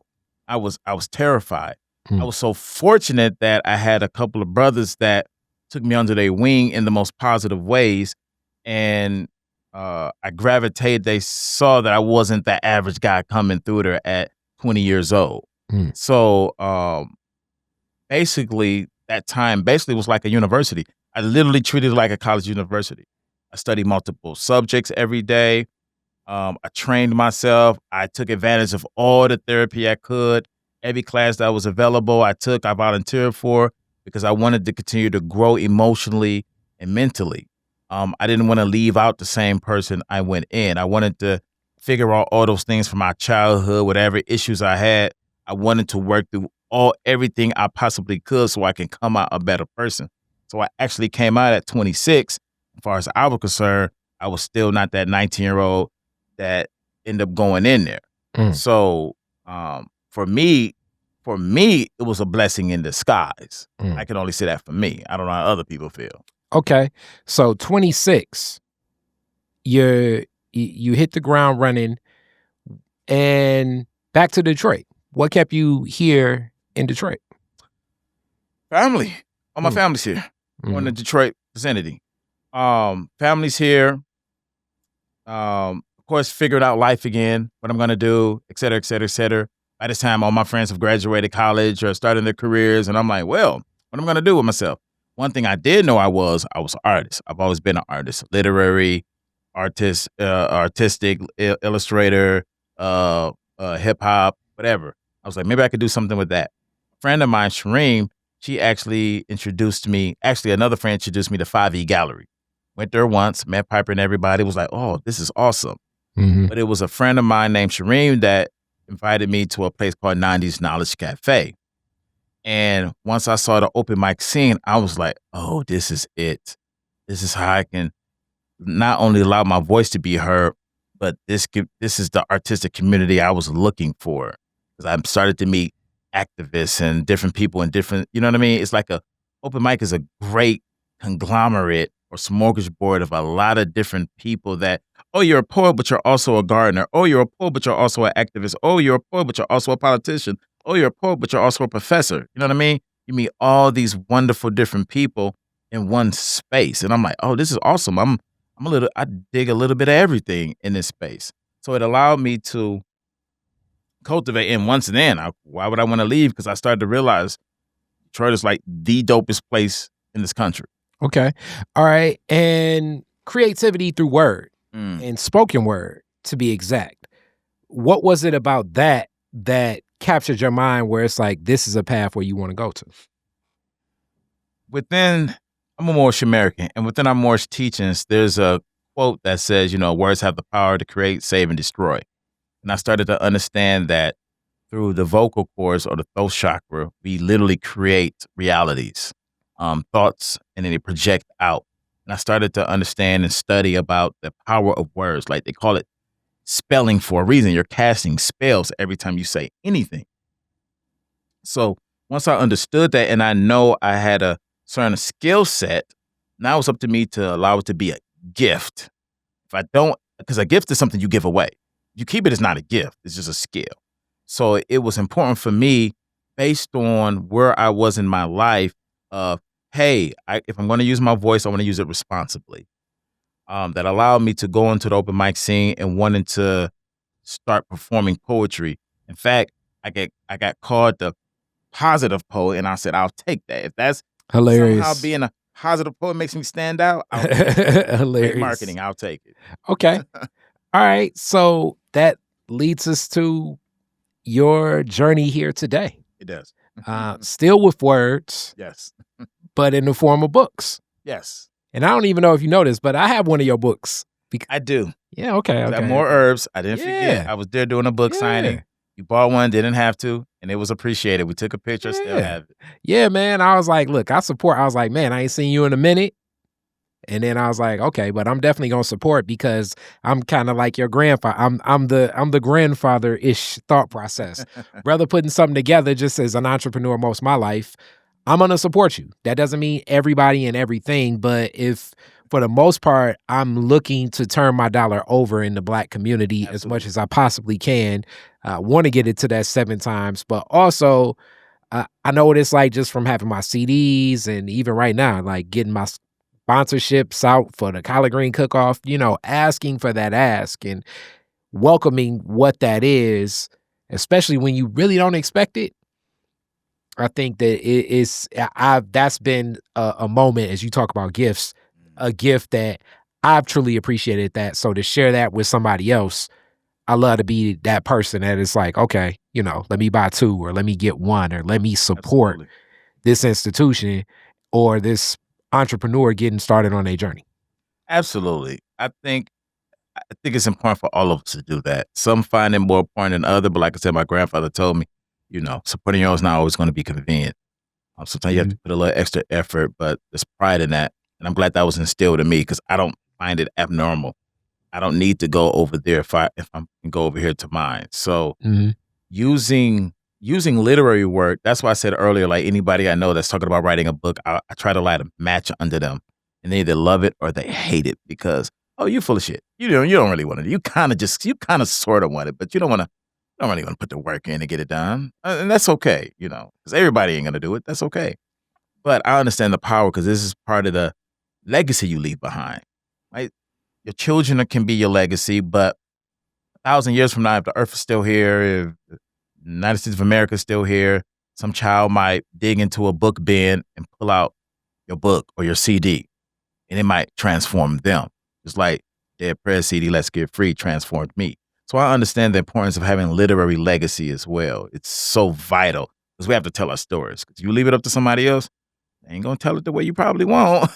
[SPEAKER 3] I was terrified. I was so fortunate that I had a couple of brothers that took me under their wing in the most positive ways, and I gravitated. They saw that I wasn't the average guy coming through there at 20 years old. So basically, that time was like a university. I literally treated it like a college university. I studied multiple subjects every day. I trained myself. I took advantage of all the therapy I could. Every class that was available, I volunteered for, because I wanted to continue to grow emotionally and mentally. I didn't want to leave out the same person I went in. I wanted to figure out all those things from my childhood, whatever issues I had. I wanted to work through everything I possibly could so I can come out a better person. So I actually came out at 26. As far as I was concerned, I was still not that 19-year-old that ended up going in there. So for me, it was a blessing in disguise. I can only say that for me. I don't know how other people feel.
[SPEAKER 2] Okay. So 26, you hit the ground running, and back to Detroit. What kept you here in Detroit?
[SPEAKER 3] Family. All my family's here. In the Detroit vicinity. Family's here. Of course, figured out life again, what I'm going to do, et cetera, et cetera, et cetera. By this time, all my friends have graduated college or started their careers, and I'm like, well, what am I going to do with myself? One thing I did know I was an artist. I've always been an artist, literary artist, artistic illustrator, hip hop, whatever. I was like, maybe I could do something with that. A friend of mine, Shareem, she actually another friend introduced me to 5E Gallery. Went there once, met Piper and everybody, was like, oh, this is awesome. But it was a friend of mine named Shareem that invited me to a place called 90s Knowledge Cafe. And once I saw the open mic scene, I was like, oh, this is it. This is how I can not only allow my voice to be heard, but this is the artistic community I was looking for. Because I started to meet activists and different people and different, you know what I mean? It's like open mic is a great conglomerate or smorgasbord of a lot of different people that, oh, you're a poet, but you're also a gardener. Oh, you're a poet, but you're also an activist. Oh, you're a poet, but you're also a politician. Oh, you're a poet, but you're also a professor. You know what I mean? You meet all these wonderful different people in one space. And I'm like, oh, this is awesome. I dig a little bit of everything in this space. So it allowed me to cultivate. And once then, why would I want to leave? Because I started to realize Detroit is like the dopest place in this country.
[SPEAKER 2] Okay. All right. And creativity through word. and spoken word, to be exact. What was it about that captured your mind where it's like, this is a path where you want to go to?
[SPEAKER 3] I'm a Moorish American, and within our Moorish teachings, there's a quote that says, words have the power to create, save, and destroy. And I started to understand that through the vocal cords or the throat chakra, we literally create realities, thoughts, and then they project out. And I started to understand and study about the power of words. Like they call it spelling for a reason. You're casting spells every time you say anything. So once I understood that and I know I had a certain skill set, now it's up to me to allow it to be a gift. If I don't, because a gift is something you give away. You keep it, it's not a gift. It's just a skill. So it was important for me based on where I was in my life of, hey, if I'm going to use my voice, I want to use it responsibly. That allowed me to go into the open mic scene and wanting to start performing poetry. In fact, I got called the positive poet, and I said, I'll take that. If that's
[SPEAKER 2] hilarious,
[SPEAKER 3] somehow being a positive poet makes me stand out, I'll take it.
[SPEAKER 2] Hilarious.
[SPEAKER 3] Great marketing, I'll take it.
[SPEAKER 2] Okay. All right. So that leads us to your journey here today.
[SPEAKER 3] It does.
[SPEAKER 2] Still with words.
[SPEAKER 3] Yes.
[SPEAKER 2] But in the form of books.
[SPEAKER 3] Yes.
[SPEAKER 2] And I don't even know if you know this, but I have one of your books.
[SPEAKER 3] I do.
[SPEAKER 2] Yeah, okay.
[SPEAKER 3] Got More Herbs. I didn't forget. I was there doing a book signing. You bought one, didn't have to, and it was appreciated. We took a picture, still have it.
[SPEAKER 2] Yeah, man. I was like, look, I support. I was like, man, I ain't seen you in a minute. And then I was like, okay, but I'm definitely gonna support because I'm kind of like your grandfather. I'm the grandfather-ish thought process. Brother putting something together just as an entrepreneur most of my life, I'm gonna support you. That doesn't mean everybody and everything, but if for the most part, I'm looking to turn my dollar over in the Black community as much as I possibly can. Want to get it to that 7 times, but also I know what it's like just from having my CDs and even right now, like getting my sponsorships out for the collard green cook-off, asking for that ask and welcoming what that is, especially when you really don't expect it. I think that that's been a moment, as you talk about gifts, a gift that I've truly appreciated that. So to share that with somebody else, I love to be that person that is like, okay, let me buy 2 or let me get 1 or let me support this institution or this entrepreneur getting started on their journey.
[SPEAKER 3] Absolutely. I think it's important for all of us to do that. Some find it more important than others, but like I said, my grandfather told me, supporting your own is not always going to be convenient. Sometimes you have to put a little extra effort, but there's pride in that. And I'm glad that was instilled in me because I don't find it abnormal. I don't need to go over there if I can go over here to mine. So using literary work, that's why I said earlier, like anybody I know that's talking about writing a book, I try to light a match under them. And they either love it or they hate it because, oh, you're full of shit. You don't really want to. You kind of sort of want it, but you don't really want to put the work in to get it done. And that's okay, because everybody ain't going to do it. That's okay. But I understand the power because this is part of the legacy you leave behind, right? Your children can be your legacy, but 1,000 years from now, if the earth is still here, if the United States of America is still here, some child might dig into a book bin and pull out your book or your CD, and it might transform them. Just like Dead Prez CD, Let's Get Free, transformed me. So I understand the importance of having literary legacy as well. It's so vital because we have to tell our stories. Because you leave it up to somebody else, they ain't gonna tell it the way you probably want.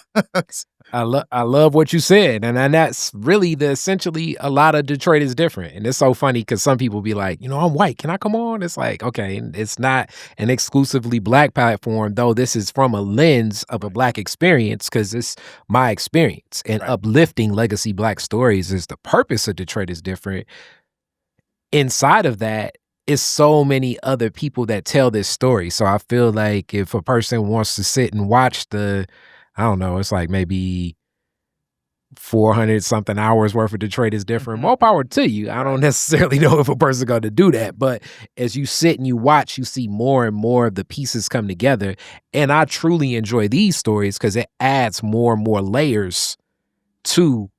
[SPEAKER 2] I love what you said, and that's really essentially a lot of Detroit is different, and it's so funny because some people be like, I'm white, can I come on? It's like, okay, it's not an exclusively Black platform, though. This is from a lens of a Black experience because it's my experience, and uplifting legacy Black stories is the purpose of Detroit is different. Inside of that is so many other people that tell this story. So I feel like if a person wants to sit and watch I don't know, it's like maybe 400 something hours worth of Detroit is different. More power to you. I don't necessarily know if a person's going to do that, but as you sit and you watch, you see more and more of the pieces come together. And I truly enjoy these stories because it adds more and more layers to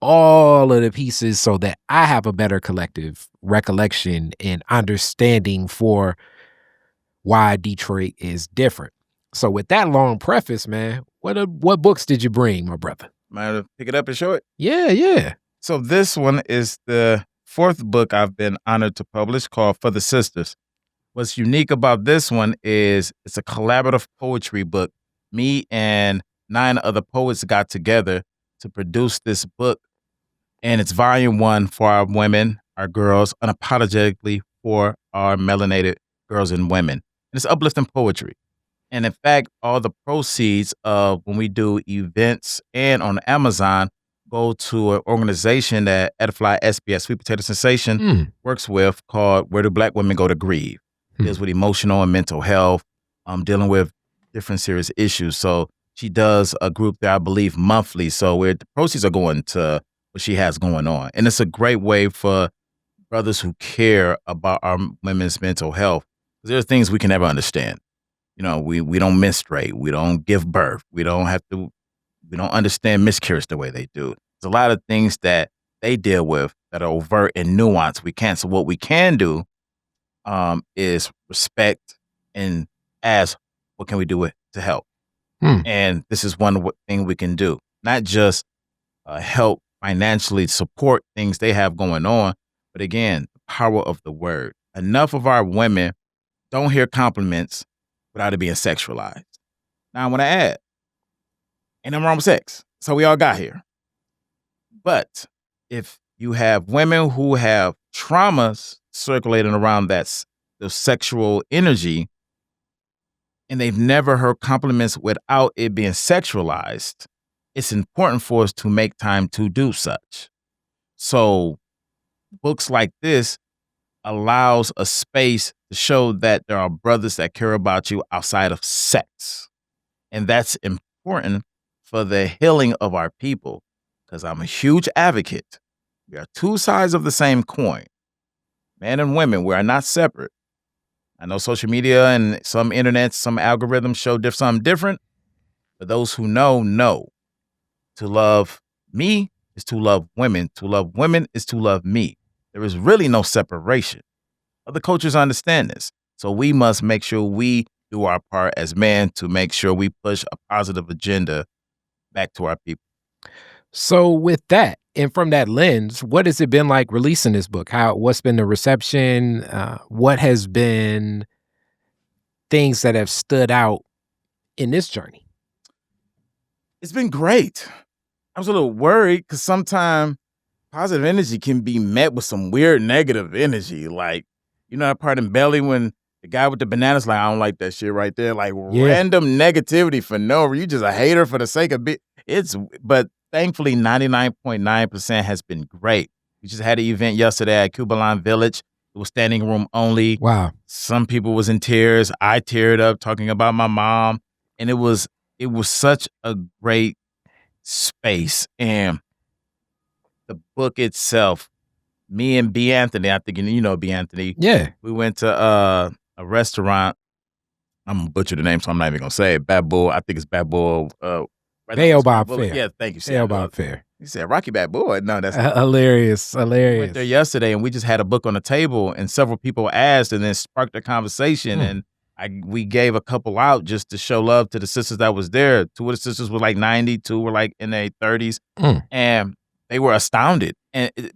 [SPEAKER 2] all of the pieces so that I have a better collective recollection and understanding for why Detroit is different. So with that long preface, man, what books did you bring, my brother?
[SPEAKER 3] Mind to pick it up and show it?
[SPEAKER 2] Yeah.
[SPEAKER 3] So this one is the fourth book I've been honored to publish called For the Sisters. What's unique about this one is it's a collaborative poetry book. Me and 9 other poets got together to produce this book. And it's volume 1 for our women, our girls, unapologetically for our melanated girls and women. And it's uplifting poetry. And in fact, all the proceeds of when we do events and on Amazon go to an organization that Edify SBS, Sweet Potato Sensation, works with called Where Do Black Women Go to Grieve? Deals with emotional and mental health, dealing with different serious issues. So she does a group there, I believe, monthly. So where the proceeds are going to what she has going on. And it's a great way for brothers who care about our women's mental health. There are things we can never understand. You know, we don't menstruate, we don't give birth, we don't understand miscarriage the way they do. There's a lot of things that they deal with that are overt and nuanced. We can't. So what we can do is respect and ask, what can we do to help? And this is one thing we can do. Not just help financially support things they have going on, but again, the power of the word. Enough of our women don't hear compliments without it being sexualized. Now I want to add, ain't nothing wrong with sex. So we all got here. But if you have women who have traumas circulating around the sexual energy, and they've never heard compliments without it being sexualized, it's important for us to make time to do such. So books like this allows a space to show that there are brothers that care about you outside of sex. And that's important for the healing of our people, because I'm a huge advocate. We are 2 sides of the same coin. Men and women, we are not separate. I know social media and some internet, some algorithms show something different, but those who know. To love me is to love women. To love women is to love me. There is really no separation. Other cultures understand this. So we must make sure we do our part as men to make sure we push a positive agenda back to our people.
[SPEAKER 2] So with that, and from that lens, what has it been like releasing this book? What's been the reception? What has been things that have stood out in this journey?
[SPEAKER 3] It's been great. I was a little worried because sometimes positive energy can be met with some weird negative energy. Like, you know that part in Belly when the guy with the bananas, like, I don't like that shit right there. Like random negativity for no reason. You just a hater for the sake of it. But thankfully 99.9% has been great. We just had an event yesterday at Cubalan Village. It was standing room only.
[SPEAKER 2] Wow.
[SPEAKER 3] Some people was in tears. I teared up talking about my mom. And it was such a great space. And the book itself, me and B. Anthony, I think you know B. Anthony.
[SPEAKER 2] Yeah.
[SPEAKER 3] We went to a restaurant. I'm going to butcher the name, so I'm not even going to say it. Bad Bull. I think it's Bad Bull.
[SPEAKER 2] Baobab Fair.
[SPEAKER 3] Yeah, thank you.
[SPEAKER 2] Baobab Fair.
[SPEAKER 3] You said Rocky Bad Boy. No, that's
[SPEAKER 2] hilarious.
[SPEAKER 3] We went there yesterday, and we just had a book on the table, and several people asked, and then sparked a conversation, and we gave a couple out just to show love to the sisters that was there. 2 of the sisters were like 90, 2 were like in their 30s, and they were astounded.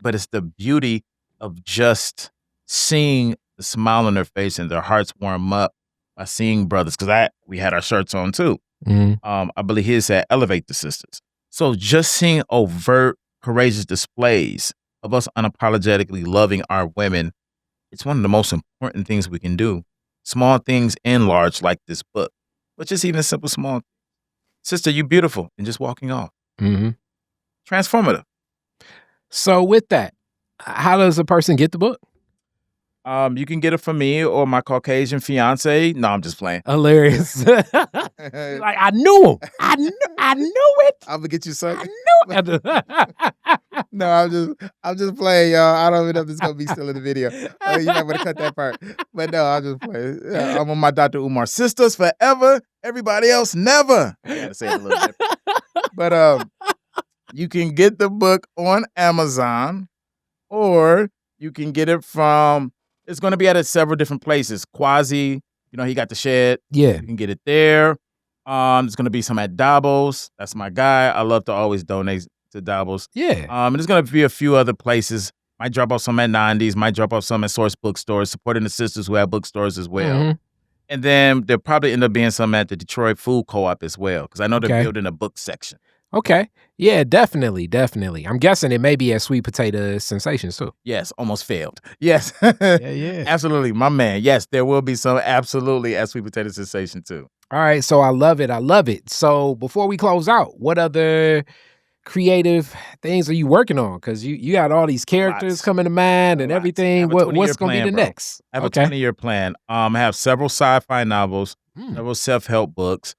[SPEAKER 3] But it's the beauty of just seeing the smile on their face and their hearts warm up by seeing brothers, because we had our shirts on too. I believe his said elevate the sisters. So just seeing overt, courageous displays of us unapologetically loving our women, it's one of the most important things we can do. Small things and large, like this book, but just even simple small. Sister, you beautiful, and just walking off. Transformative.
[SPEAKER 2] So with that, how does a person get the book?
[SPEAKER 3] You can get it from me or my Caucasian fiance. No, I'm just playing.
[SPEAKER 2] Hilarious. Like, I knew him. I knew it.
[SPEAKER 3] I'm gonna get you some.
[SPEAKER 2] I knew it.
[SPEAKER 3] No, I'm just playing, y'all. I don't even know if it's gonna be still in the video. You might want to cut that part. But no, I'm just playing. I'm on my Dr. Umar. Sisters forever, everybody else never. I gotta say it a little different. But you can get the book on Amazon, or you can get it from. It's going to be at several different places. Quasi, he got the shed.
[SPEAKER 2] Yeah.
[SPEAKER 3] You can get it there. There's going to be some at Davos. That's my guy. I love to always donate to Doubles.
[SPEAKER 2] Yeah.
[SPEAKER 3] And there's going to be a few other places. Might drop off some at 90s, might drop off some at Source bookstores, supporting the sisters who have bookstores as well.
[SPEAKER 2] Mm-hmm.
[SPEAKER 3] And then there'll probably end up being some at the Detroit Food Co-op as well, because I know they're building a book section.
[SPEAKER 2] Okay. Yeah, definitely. I'm guessing it may be at Sweet Potato Sensations too.
[SPEAKER 3] Yes, almost failed. Yes.
[SPEAKER 2] Yeah.
[SPEAKER 3] Absolutely, my man. Yes, there will be some absolutely at Sweet Potato Sensation too.
[SPEAKER 2] All right, so I love it. So before we close out, what other creative things are you working on? Because you got all these characters coming to mind and everything. What's going to be the next?
[SPEAKER 3] I have a 20-year plan. I have several sci-fi novels, several self-help books.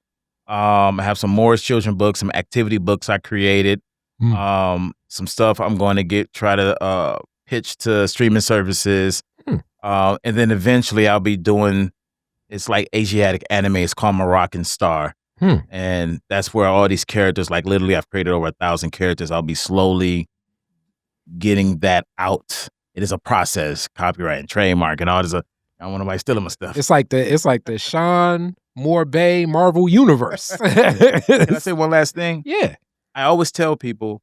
[SPEAKER 3] I have some Morris children books, some activity books I created. Some stuff I'm going to try to pitch to streaming services. And then eventually I'll be doing, it's like Asiatic anime. It's called Moroccan Star. And that's where all these characters, like literally I've created over 1,000 characters. I'll be slowly getting that out. It is a process, copyright and trademark and all this. I don't want nobody stealing my stuff.
[SPEAKER 2] It's like the Shaun Moore-Bey Marvel Universe.
[SPEAKER 3] Can I say one last thing?
[SPEAKER 2] Yeah.
[SPEAKER 3] I always tell people,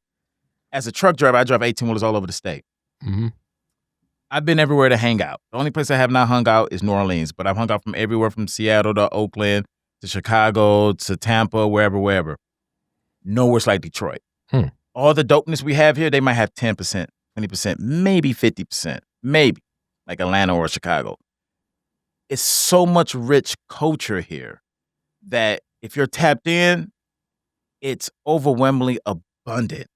[SPEAKER 3] as a truck driver, I drive 18-wheelers all over the state. I've been everywhere to hang out. The only place I have not hung out is New Orleans, but I've hung out from everywhere from Seattle to Oakland to Chicago to Tampa, wherever. Nowhere's like Detroit. All the dopeness we have here, they might have 10%, 20%, maybe 50%, maybe, like Atlanta or Chicago. It's so much rich culture here that if you're tapped in, it's overwhelmingly abundant.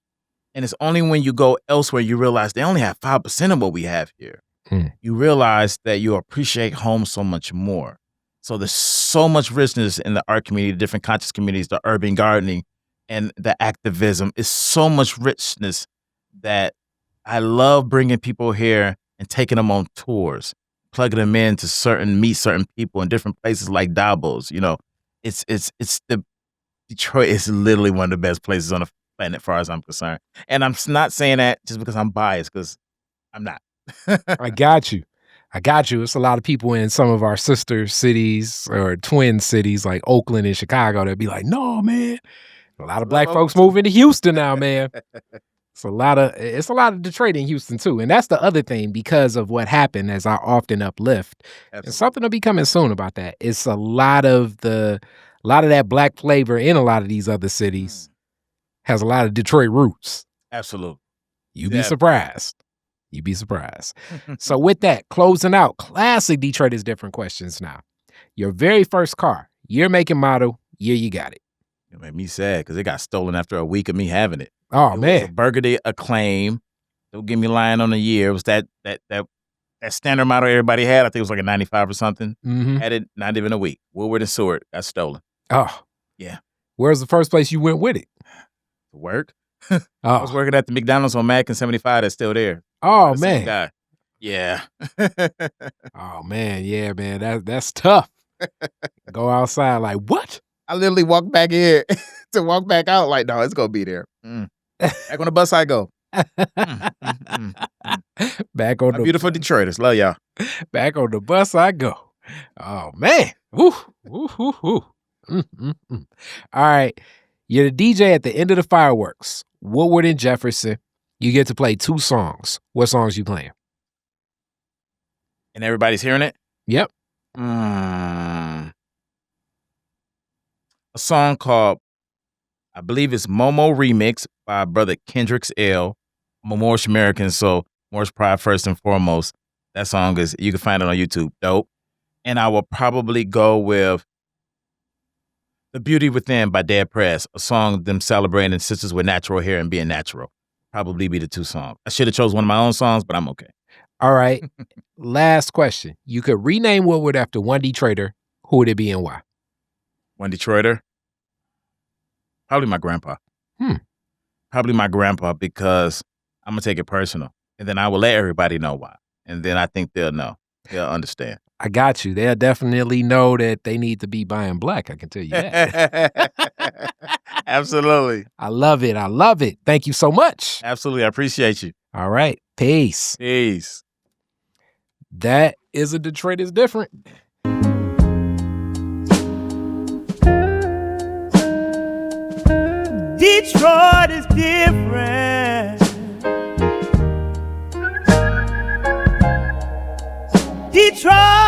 [SPEAKER 3] And it's only when you go elsewhere you realize they only have 5% of what we have here. You realize that you appreciate home so much more. So there's so much richness in the art community, the different conscious communities, the urban gardening, and the activism. It's so much richness that I love bringing people here and taking them on tours, plugging them in to meet certain people in different places like Davos. You know, Detroit is literally one of the best places on the planet as far as I'm concerned. And I'm not saying that just because I'm biased, because I'm not.
[SPEAKER 2] I got you. It's a lot of people in some of our sister cities or twin cities like Oakland and Chicago that be like, no, man. A lot of black folks moving to Houston now, man. It's a lot of Detroit and Houston too. And that's the other thing, because of what happened, as I often uplift. And something will be coming soon about that. It's a lot of that black flavor in a lot of these other cities has a lot of Detroit roots.
[SPEAKER 3] Absolutely.
[SPEAKER 2] You'd be surprised. So with that, closing out, classic Detroit is different questions now. Your very first car, year, make, and model, year you got it.
[SPEAKER 3] It made me sad because it got stolen after a week of me having it.
[SPEAKER 2] Oh,
[SPEAKER 3] it
[SPEAKER 2] man.
[SPEAKER 3] Was a Burgundy Acclaim. Don't get me lying on the year. It was that standard model everybody had. I think it was like a 95 or something. Had it not even a week. Woodward and Seward got stolen.
[SPEAKER 2] Oh.
[SPEAKER 3] Yeah.
[SPEAKER 2] Where's the first place you went with it?
[SPEAKER 3] To work. I was working at the McDonald's on Mac and 75 that's still there.
[SPEAKER 2] Oh, man.
[SPEAKER 3] Guy. Yeah.
[SPEAKER 2] Oh, man. Yeah, man. That's tough. Go outside like, what?
[SPEAKER 3] I literally walked back in to walk back out like, no, it's going to be there. Back on the bus I go.
[SPEAKER 2] Back on
[SPEAKER 3] the beautiful Detroiters. Love y'all.
[SPEAKER 2] Back on the bus I go. Oh, man. Woo. Woo, woo, woo. All right. You're the DJ at the end of the fireworks. Woodward and Jefferson. You get to play 2 songs. What songs you playing?
[SPEAKER 3] And everybody's hearing it?
[SPEAKER 2] Yep.
[SPEAKER 3] A song called, I believe it's Momo Remix by brother Kendricks L. I'm a Moorish American, so Moorish pride first and foremost. That song is, you can find it on YouTube. Dope. And I will probably go with The Beauty Within by Dead Press, a song them celebrating sisters with natural hair and being natural. Probably be the 2 songs. I should have chose one of my own songs, but I'm okay.
[SPEAKER 2] All right. Last question. You could rename Woodward after one Detroiter. Who would it be and why?
[SPEAKER 3] One Detroiter? Probably my grandpa. Probably my grandpa, because I'm going to take it personal. And then I will let everybody know why. And then I think they'll know. They'll understand.
[SPEAKER 2] I got you. They'll definitely know that they need to be buying black. I can tell you that.
[SPEAKER 3] Absolutely.
[SPEAKER 2] I love it. Thank you so much.
[SPEAKER 3] Absolutely. I appreciate you.
[SPEAKER 2] All right. Peace.
[SPEAKER 3] Peace.
[SPEAKER 2] That is a Detroit is different.
[SPEAKER 1] Detroit Detroit is different. Detroit